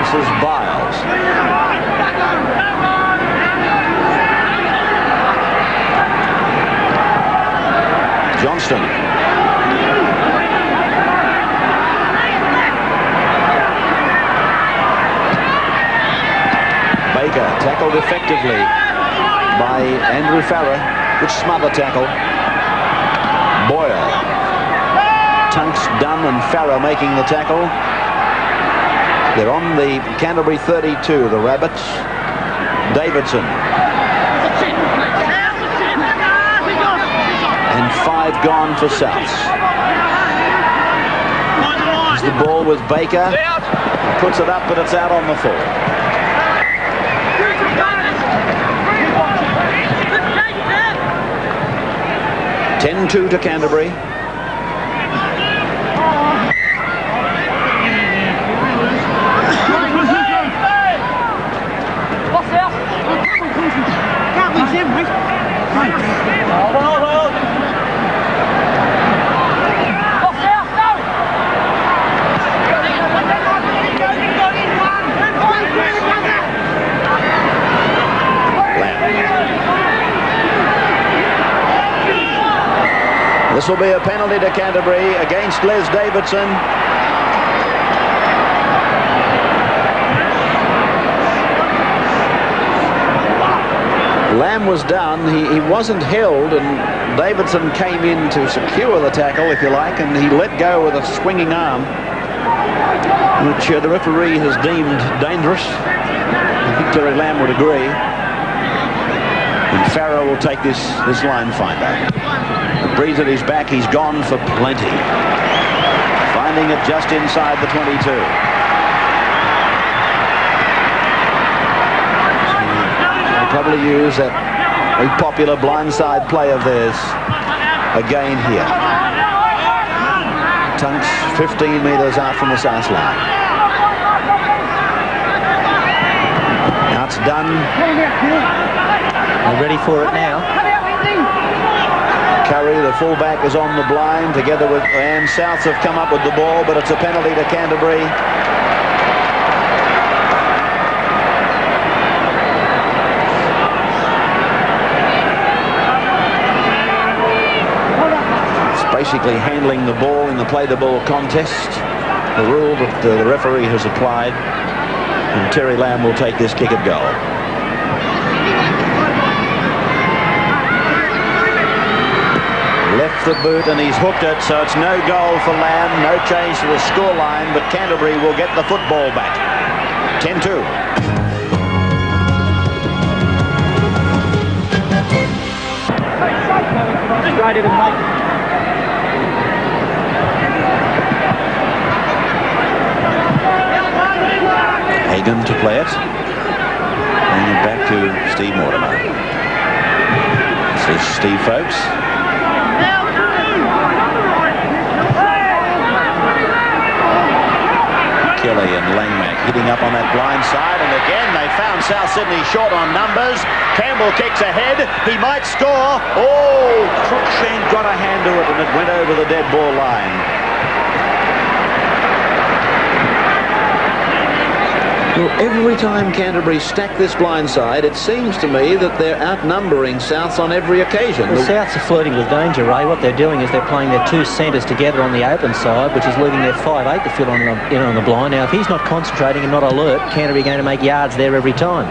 This is Biles. Johnston. Baker tackled effectively by Andrew Farah, which smother tackle. Boyle. Tunks, Dunn and Farah making the tackle. They're on the Canterbury 32, the Rabbits. Davidson. And 5 gone for Souths. It's the ball with Baker. Puts it up, but it's out on the full. 10-2 to Canterbury. This will be a penalty to Canterbury against Les Davidson. Lamb was down. He wasn't held, and Davidson came in to secure the tackle, if you like, and he let go with a swinging arm, which the referee has deemed dangerous. I think Terry Lamb would agree. And Farah will take this line finder. Breeze at his back, he's gone for plenty. Finding it just inside the 22. They'll probably use that very popular blindside play of theirs again here. Tunks 15 metres out from the South line. Now it's done. They're ready for it now. Curry, the fullback, is on the blind together with and Souths have come up with the ball, but it's a penalty to Canterbury. It's basically handling the ball in the play the ball contest, the rule that the referee has applied, and Terry Lamb will take this kick at goal. Left the boot and he's hooked it, so it's no goal for Lamb, no change to the scoreline, but Canterbury will get the football back. 10-2. A Hagan to play it. And back to Steve Mortimer. This is Steve Folks. Kelly and Langmack hitting up on that blind side, and again they found South Sydney short on numbers. Campbell kicks ahead, he might score. Oh, Cruikshank got a hand to it and it went over the dead ball line. Well, every time Canterbury stack this blind side, it seems to me that they're outnumbering Souths on every occasion. The Souths are flirting with danger, Ray. What they're doing is they're playing their two centres together on the open side, which is leaving their 5'8" to fill in on the blind. Now, if he's not concentrating and not alert, Canterbury are going to make yards there every time.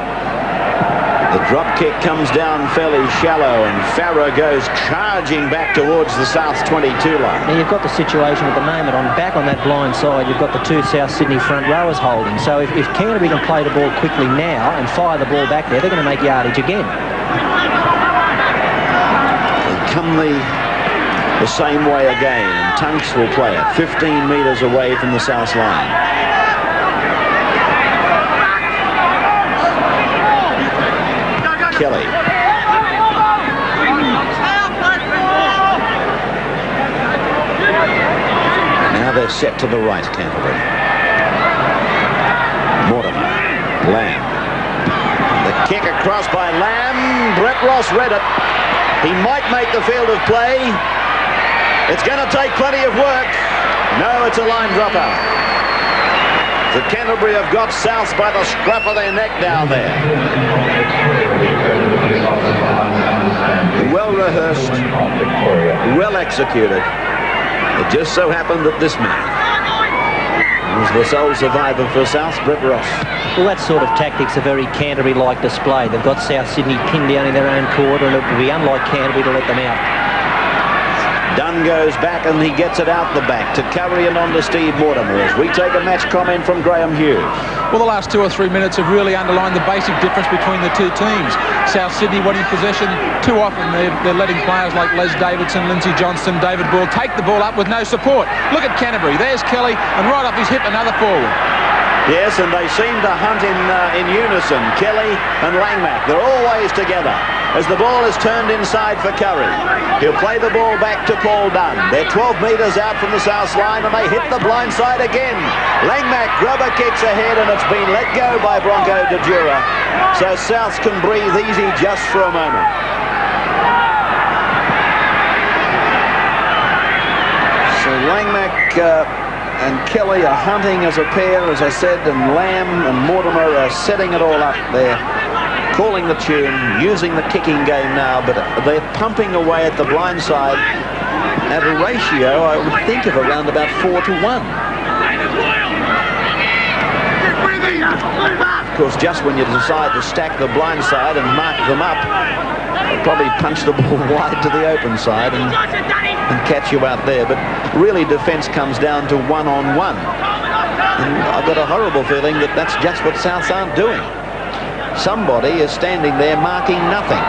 The drop kick comes down fairly shallow, and Farah goes charging back towards the South's 22 line. Now, you've got the situation at the moment back on that blind side. You've got the two South Sydney front rowers holding. So if Canterbury can play the ball quickly now and fire the ball back there, they're going to make yardage again. They come the same way again, and Tunks will play it 15 metres away from the South's line. Kelly. Now they're set to the right, Canterbury. Mortimer. Lamb. The kick across by Lamb. Brett Ross read it. He might make the field of play. It's going to take plenty of work. No, it's a line dropper. The Canterbury have got Souths by the scruff of their neck down there. Well rehearsed, well executed. It just so happened that this man was the sole survivor for South, Brett Ross. Well, that sort of tactic's a very Canterbury-like display. They've got South Sydney pinned down in their own quarter, and it would be unlike Canterbury to let them out. Dunn goes back and he gets it out the back to Curry and on to Steve Mortimer as we take a match comment from Graeme Hughes. Well, the last 2 or 3 minutes have really underlined the basic difference between the two teams. South Sydney wanting possession. Too often they're letting players like Les Davidson, Lindsay Johnston, David Ball take the ball up with no support. Look at Canterbury. There's Kelly, and right off his hip another forward. Yes, and they seem to hunt in unison, Kelly and Langmack. They're always together as the ball is turned inside for Curry. He'll play the ball back to Paul Dunn. They're 12 metres out from the South line, and they hit the blind side again. Langmack grubber kicks ahead, and it's been let go by Bronco de Jura. So Souths can breathe easy just for a moment. So Langmack and Kelly are hunting as a pair, as I said, and Lamb and Mortimer are setting it all up there, calling the tune, using the kicking game now, but they're pumping away at the blind side at a ratio I would think of around about 4-1. Of course, just when you decide to stack the blind side and mark them up, they'll probably punch the ball wide to the open side and catch you out there. But really, defence comes down to one-on-one. And I've got a horrible feeling that that's just what Souths aren't doing. Somebody is standing there marking nothing.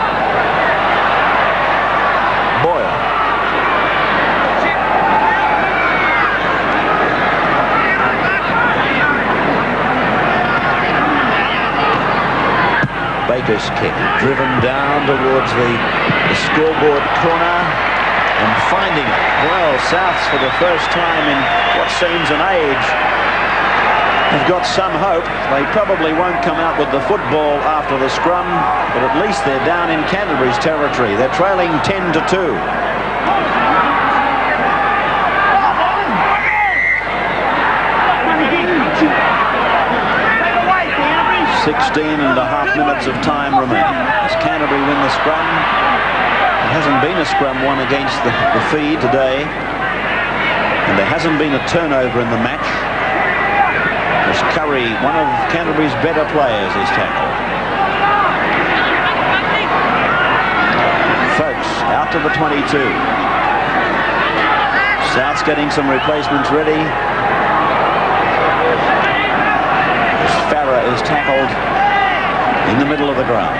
Boyle. Baker's kick, driven down towards the scoreboard corner and finding it. Well, Souths for the first time in what seems an age have got some hope. They probably won't come out with the football after the scrum, but at least they're down in Canterbury's territory. They're trailing 10-2. 16.5 minutes of time remaining as Canterbury win the scrum. There hasn't been a scrum won against the Fee today, and there hasn't been a turnover in the match as Curry, one of Canterbury's better players, is tackled. Folks out to the 22. South's getting some replacements ready. Farah is tackled in the middle of the ground.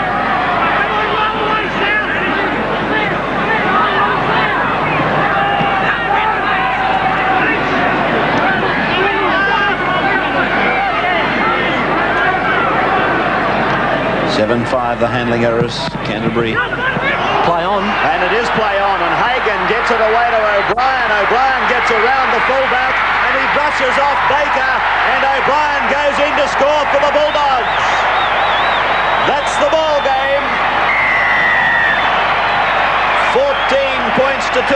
7-5, the handling errors. Canterbury. Play on. And it is play on, and Hagan gets it away to O'Brien. O'Brien gets around the fullback, and he brushes off Baker, and O'Brien goes in to score for the Bulldogs. That's the ball game. 14 points to 2.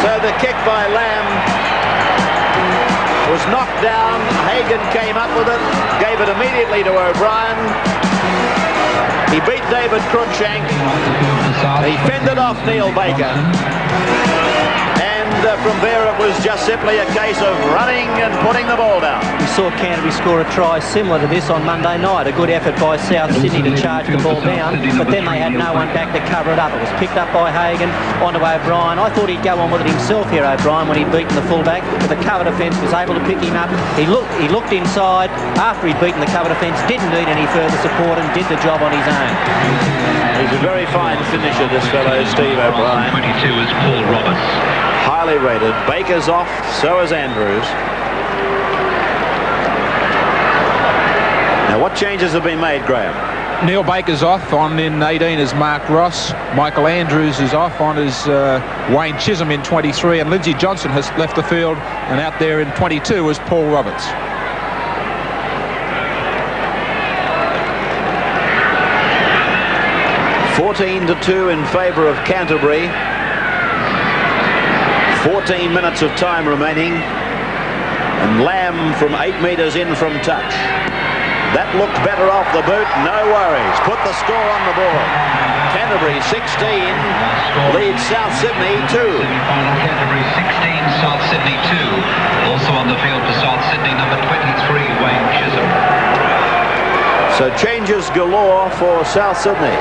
So the kick by Lamb was knocked down. Hagan came up with it, gave it immediately to O'Brien. He beat David Cruikshank. He fended off Neil Baker. And from there it was just simply a case of running and putting the ball down. We saw Canterbury score a try similar to this on Monday night. A good effort by South Sydney to charge the ball down, but then they had no one back to cover it up. It was picked up by Hagan onto O'Brien. I thought he'd go on with it himself here, O'Brien, when he'd beaten the fullback, but the cover defence was able to pick him up. He looked inside after he'd beaten the cover defence, didn't need any further support, and did the job on his own. He's a very fine finisher, this fellow, Steve O'Brien. 22 is Paul Roberts. Highly rated. Baker's off, so is Andrews. Now, what changes have been made, Graeme? Neil Baker's off. On in 18 is Mark Ross. Michael Andrews is off. On is Wayne Chisholm in 23. And Lindsay Johnson has left the field. And out there in 22 is Paul Roberts. (14-2) in favour of Canterbury. 14 minutes of time remaining, and Lamb from 8 metres in from touch. That looked better off the boot, no worries. Put the score on the board. Canterbury 16 leads South Sydney 2. Canterbury 16, South Sydney 2. Also on the field for South Sydney, number 23, Wayne Chisholm. So changes galore for South Sydney.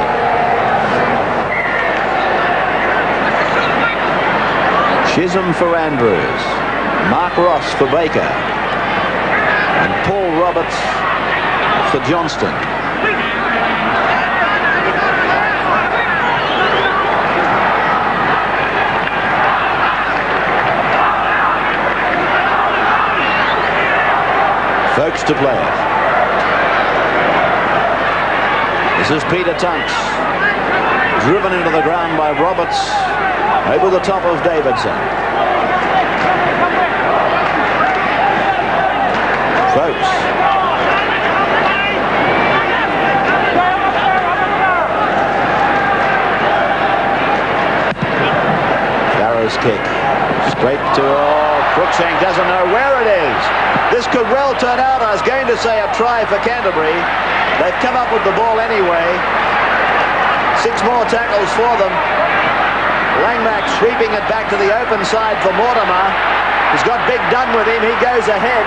Chisholm for Andrews, Mark Ross for Baker, and Paul Roberts for Johnston. Folks to play it. This is Peter Tunks, driven into the ground by Roberts. Over the top of Davidson. Folks. Farrow's kick. Straight to, Cruikshank doesn't know where it is. This could well turn out, I was going to say, a try for Canterbury. They've come up with the ball anyway. 6 more tackles for them. Langmack sweeping it back to the open side for Mortimer. He's got Big Dunn with him. He goes ahead.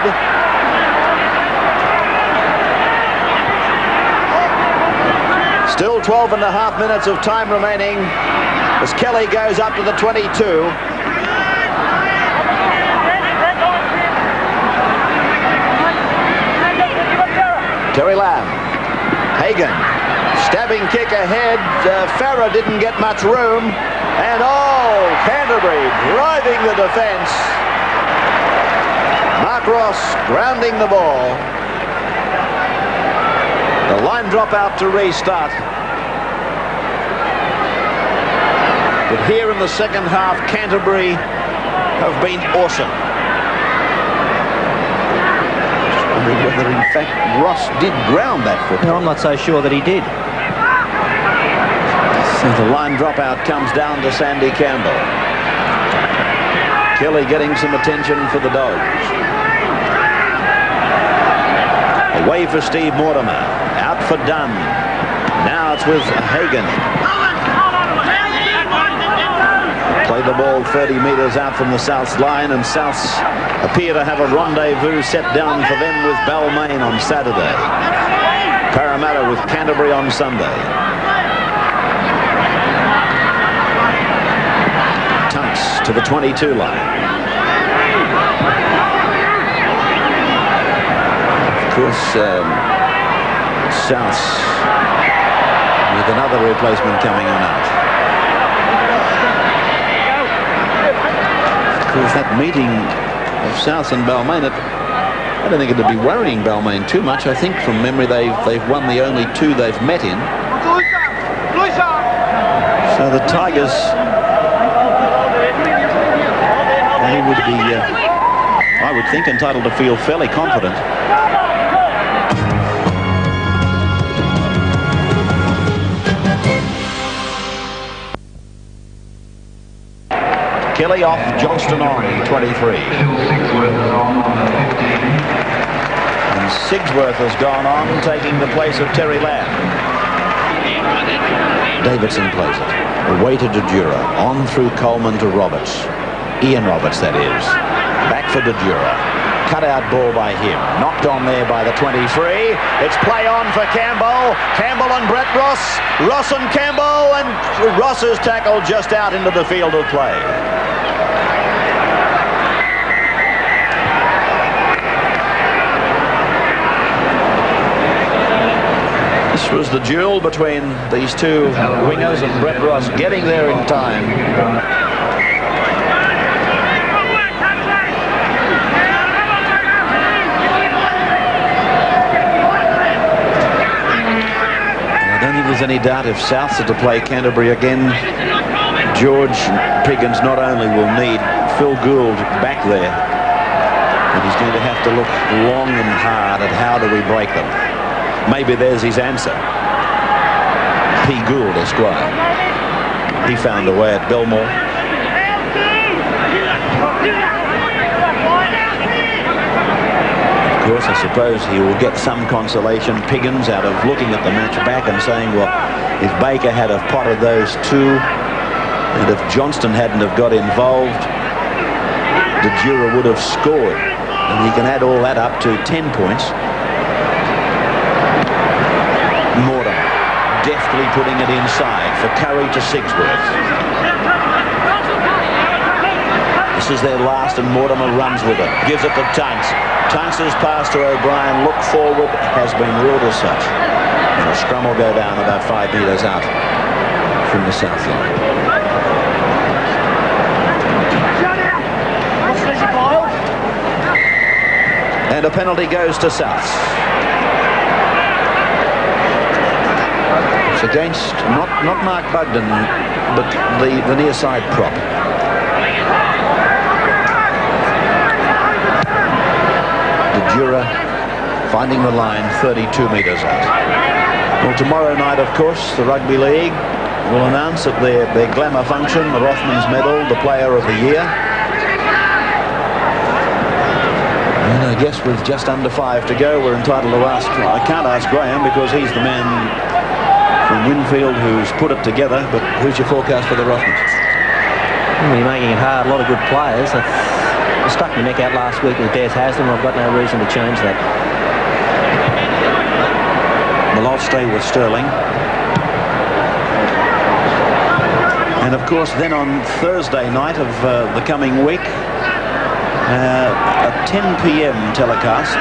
Still 12 and a half minutes of time remaining as Kelly goes up to the 22. Terry Lamb. Hagan. Stabbing kick ahead. Farrer didn't get much room. And Canterbury driving the defence. Mark Ross grounding the ball. The line drop out to restart. But here in the second half, Canterbury have been awesome. Just wondering whether in fact Ross did ground that football. No, I'm not so sure that he did. So the line dropout comes down to Sandy Campbell. Kelly getting some attention for the Dogs. Away for Steve Mortimer. Out for Dunn. Now it's with Hagan. Played the ball 30 metres out from the South's line, and Souths appear to have a rendezvous set down for them with Balmain on Saturday. Parramatta with Canterbury on Sunday. Tunks to the 22 line. Of course, Souths with another replacement coming on out. Of course, that meeting of Souths and Balmain I don't think it'd be worrying Balmain too much. I think from memory they've won the only 2 they've met in. So the Tigers, they would be, I would think, entitled to feel fairly confident. Kelly off, Johnston on, 23. And Sigsworth has gone on, taking the place of Terry Lamb. Davidson plays it. Away to Dejura. On through Coleman to Roberts. Ian Roberts, that is. Back for Dejura. Cut out ball by him. Knocked on there by the 23. It's play on for Campbell. Campbell and Brett Ross. Ross and Campbell. And Ross's tackle just out into the field of play. This was the duel between these 2 wingers, and Brett Ross getting there in time. I don't think there's any doubt if Souths are to play Canterbury again, George Piggins not only will need Phil Gould back there, but he's going to have to look long and hard at how do we break them. Maybe there's his answer. P. Gould, Esquire. He found a way at Belmore. Of course, I suppose he will get some consolation, Piggins, out of looking at the match back and saying, well, if Baker had have potted those 2, and if Johnston hadn't have got involved, Dejura would have scored. And he can add all that up to 10 points. Mortimer deftly putting it inside for Curry to Sigsworth. This is their last, and Mortimer runs with it. Gives it to Tunks. Tunks' pass to O'Brien. Look forward. Has been ruled as such. And a scrum will go down about 5 metres out from the south line. And a penalty goes to Souths. It's against not Mark Bugden, but the near side prop. Dejura finding the line 32 metres out. Well, tomorrow night, of course, the Rugby League will announce at their glamour function the Rothmans Medal, the Player of the Year. And I guess with just under 5 to go, we're entitled to ask. I can't ask Graeme because he's the man from Winfield who's put it together, but who's your forecast for the Rothmans? You're making it hard. A lot of good players. I stuck my neck out last week with Des Haslam. I've got no reason to change that. Well, I'll stay with Sterling. And of course, then on Thursday night of the coming week, a 10 p.m. telecast.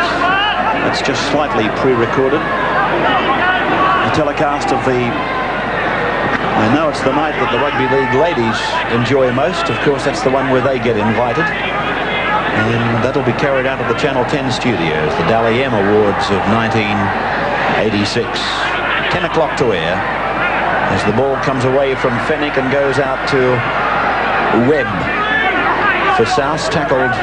That's just slightly pre-recorded. The telecast of the... I know it's the night that the Rugby League ladies enjoy most. Of course, that's the one where they get invited. And that'll be carried out of the Channel 10 studios, the Dally M Awards of 1986. 10 o'clock to air as the ball comes away from Fennick and goes out to Webb. For South, tackled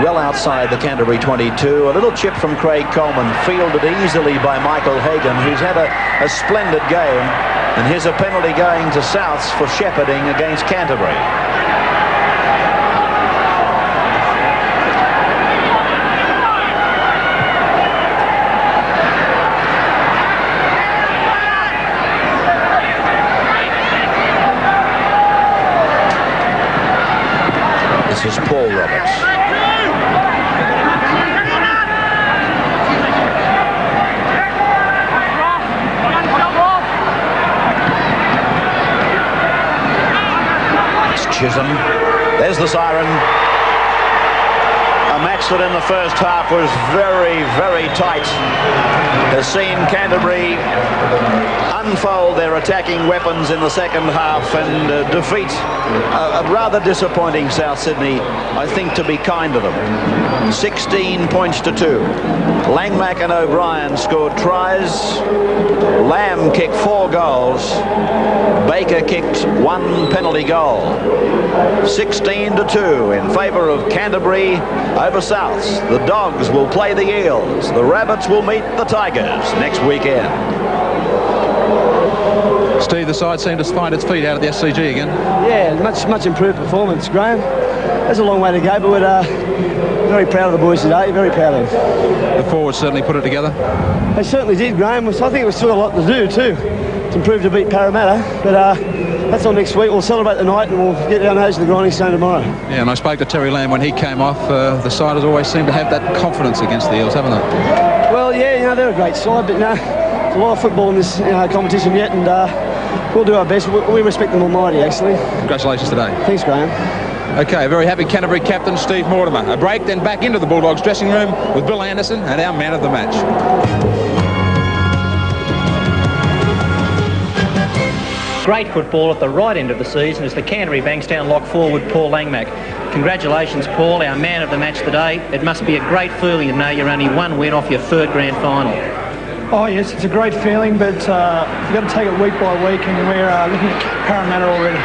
well outside the Canterbury 22. A little chip from Craig Coleman, fielded easily by Michael Hagan, who's had a splendid game. And here's a penalty going to Souths for shepherding against Canterbury. This is Paul Roberts. It's Chisholm. There's the siren. A A match that in the first half was very, very tight has seen Canterbury unfold their attacking weapons in the second half and defeat a rather disappointing South Sydney, I think, to be kind to them. 16 points to 2. Langmack and O'Brien scored tries. Lamb kicked 4 goals. Baker kicked 1 penalty goal. 16 to 2 in favour of Canterbury over Souths. The Dogs will play the Eels. The Rabbits will meet the Tigers next weekend. Steve, the side seemed to find its feet out of the SCG again. Yeah, much improved performance, Graeme. There's a long way to go, but we're very proud of the boys today, very proud of them. The forwards certainly put it together. They certainly did, Graeme. I think we've still got a lot to do too, to improve to beat Parramatta, but that's on next week. We'll celebrate the night and we'll get our nose to the grinding stone tomorrow. Yeah, and I spoke to Terry Lamb when he came off. The side has always seemed to have that confidence against the Eels, haven't they? Well, yeah, they're a great side, but there's a lot of football in this competition yet, and we'll do our best. We respect them almighty, actually. Congratulations today. Thanks, Graeme. Okay, very happy Canterbury captain Steve Mortimer. A break, then back into the Bulldogs dressing room with Bill Anderson and our man of the match. Great football at the right end of the season as the Canterbury-Bankstown lock forward Paul Langmack. Congratulations, Paul, our man of the match today. It must be a great feeling to know you're only 1 win off your 3rd grand final. Oh yes, it's a great feeling, but you've got to take it week by week, and we're looking at Parramatta already.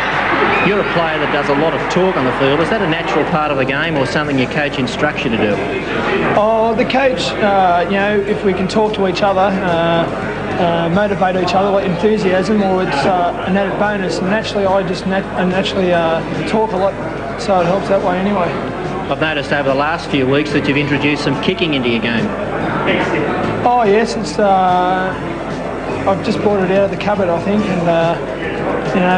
You're a player that does a lot of talk on the field. Is that a natural part of the game or something your coach instructs you to do? Oh, the coach, if we can talk to each other, motivate each other, like enthusiasm, or it's an added bonus. And naturally, I just naturally talk a lot, so it helps that way anyway. I've noticed over the last few weeks that you've introduced some kicking into your game. Oh yes, it's. I've just brought it out of the cupboard, I think, and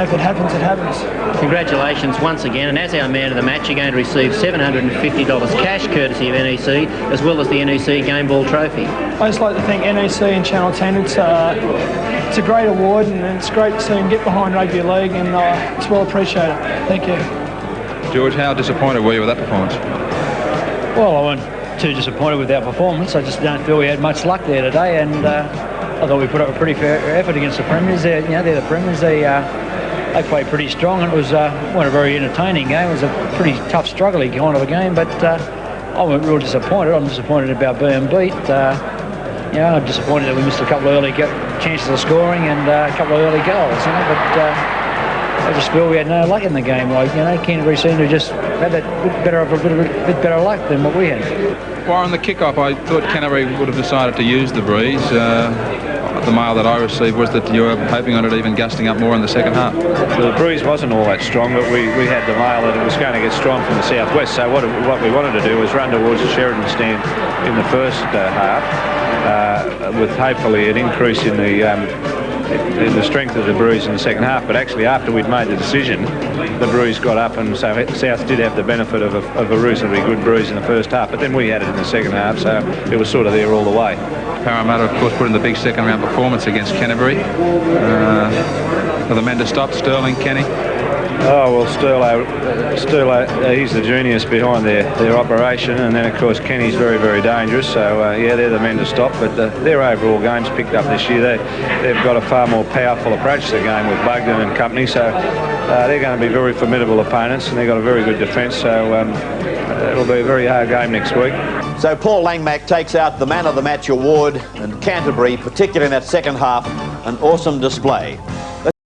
if it happens, it happens. Congratulations once again, and as our man of the match, you're going to receive $750 cash courtesy of NEC, as well as the NEC Game Ball Trophy. I just like to thank NEC and Channel 10. It's a great award, and it's great to see them get behind rugby league, and it's well appreciated. Thank you. George, how disappointed were you with that performance? Well, I wasn't too disappointed with our performance. I just don't feel we had much luck there today, and I thought we put up a pretty fair effort against the Premiers. They're the Premiers. They played pretty strong, and it was wasn't a very entertaining game. It was a pretty tough, struggling kind of a game, but I wasn't real disappointed. I'm disappointed about being beat. I'm disappointed that we missed a couple of early chances of scoring and a couple of early goals, but I just feel we had no luck in the game. Canterbury seemed to just have a bit better luck than what we had. Warren, the kick-off, I thought Canterbury would have decided to use the breeze. The mail that I received was that you were hoping on it even gusting up more in the second half. The breeze wasn't all that strong, but we had the mail that it was going to get strong from the southwest. So what we wanted to do was run towards the Sheridan stand in the first half, with hopefully an increase in the strength of the breeze in the second half. But actually, after we'd made the decision, the breeze got up, and so South did have the benefit of a reasonably good breeze in the first half. But then we had it in the second half, so it was sort of there all the way. Parramatta, of course, put in the big second round performance against Canterbury. Are the men to stop? Sterling, Kenny? Oh, well, Sterlo, he's the genius behind their operation, and then, of course, Kenny's very, very dangerous. So, yeah, they're the men to stop, but their overall game's picked up this year. They've got a far more powerful approach to the game with Bugden and company, so they're going to be very formidable opponents, and they've got a very good defence, so it'll be a very hard game next week. So Paul Langmack takes out the Man of the Match award, and Canterbury, particularly in that second half, an awesome display.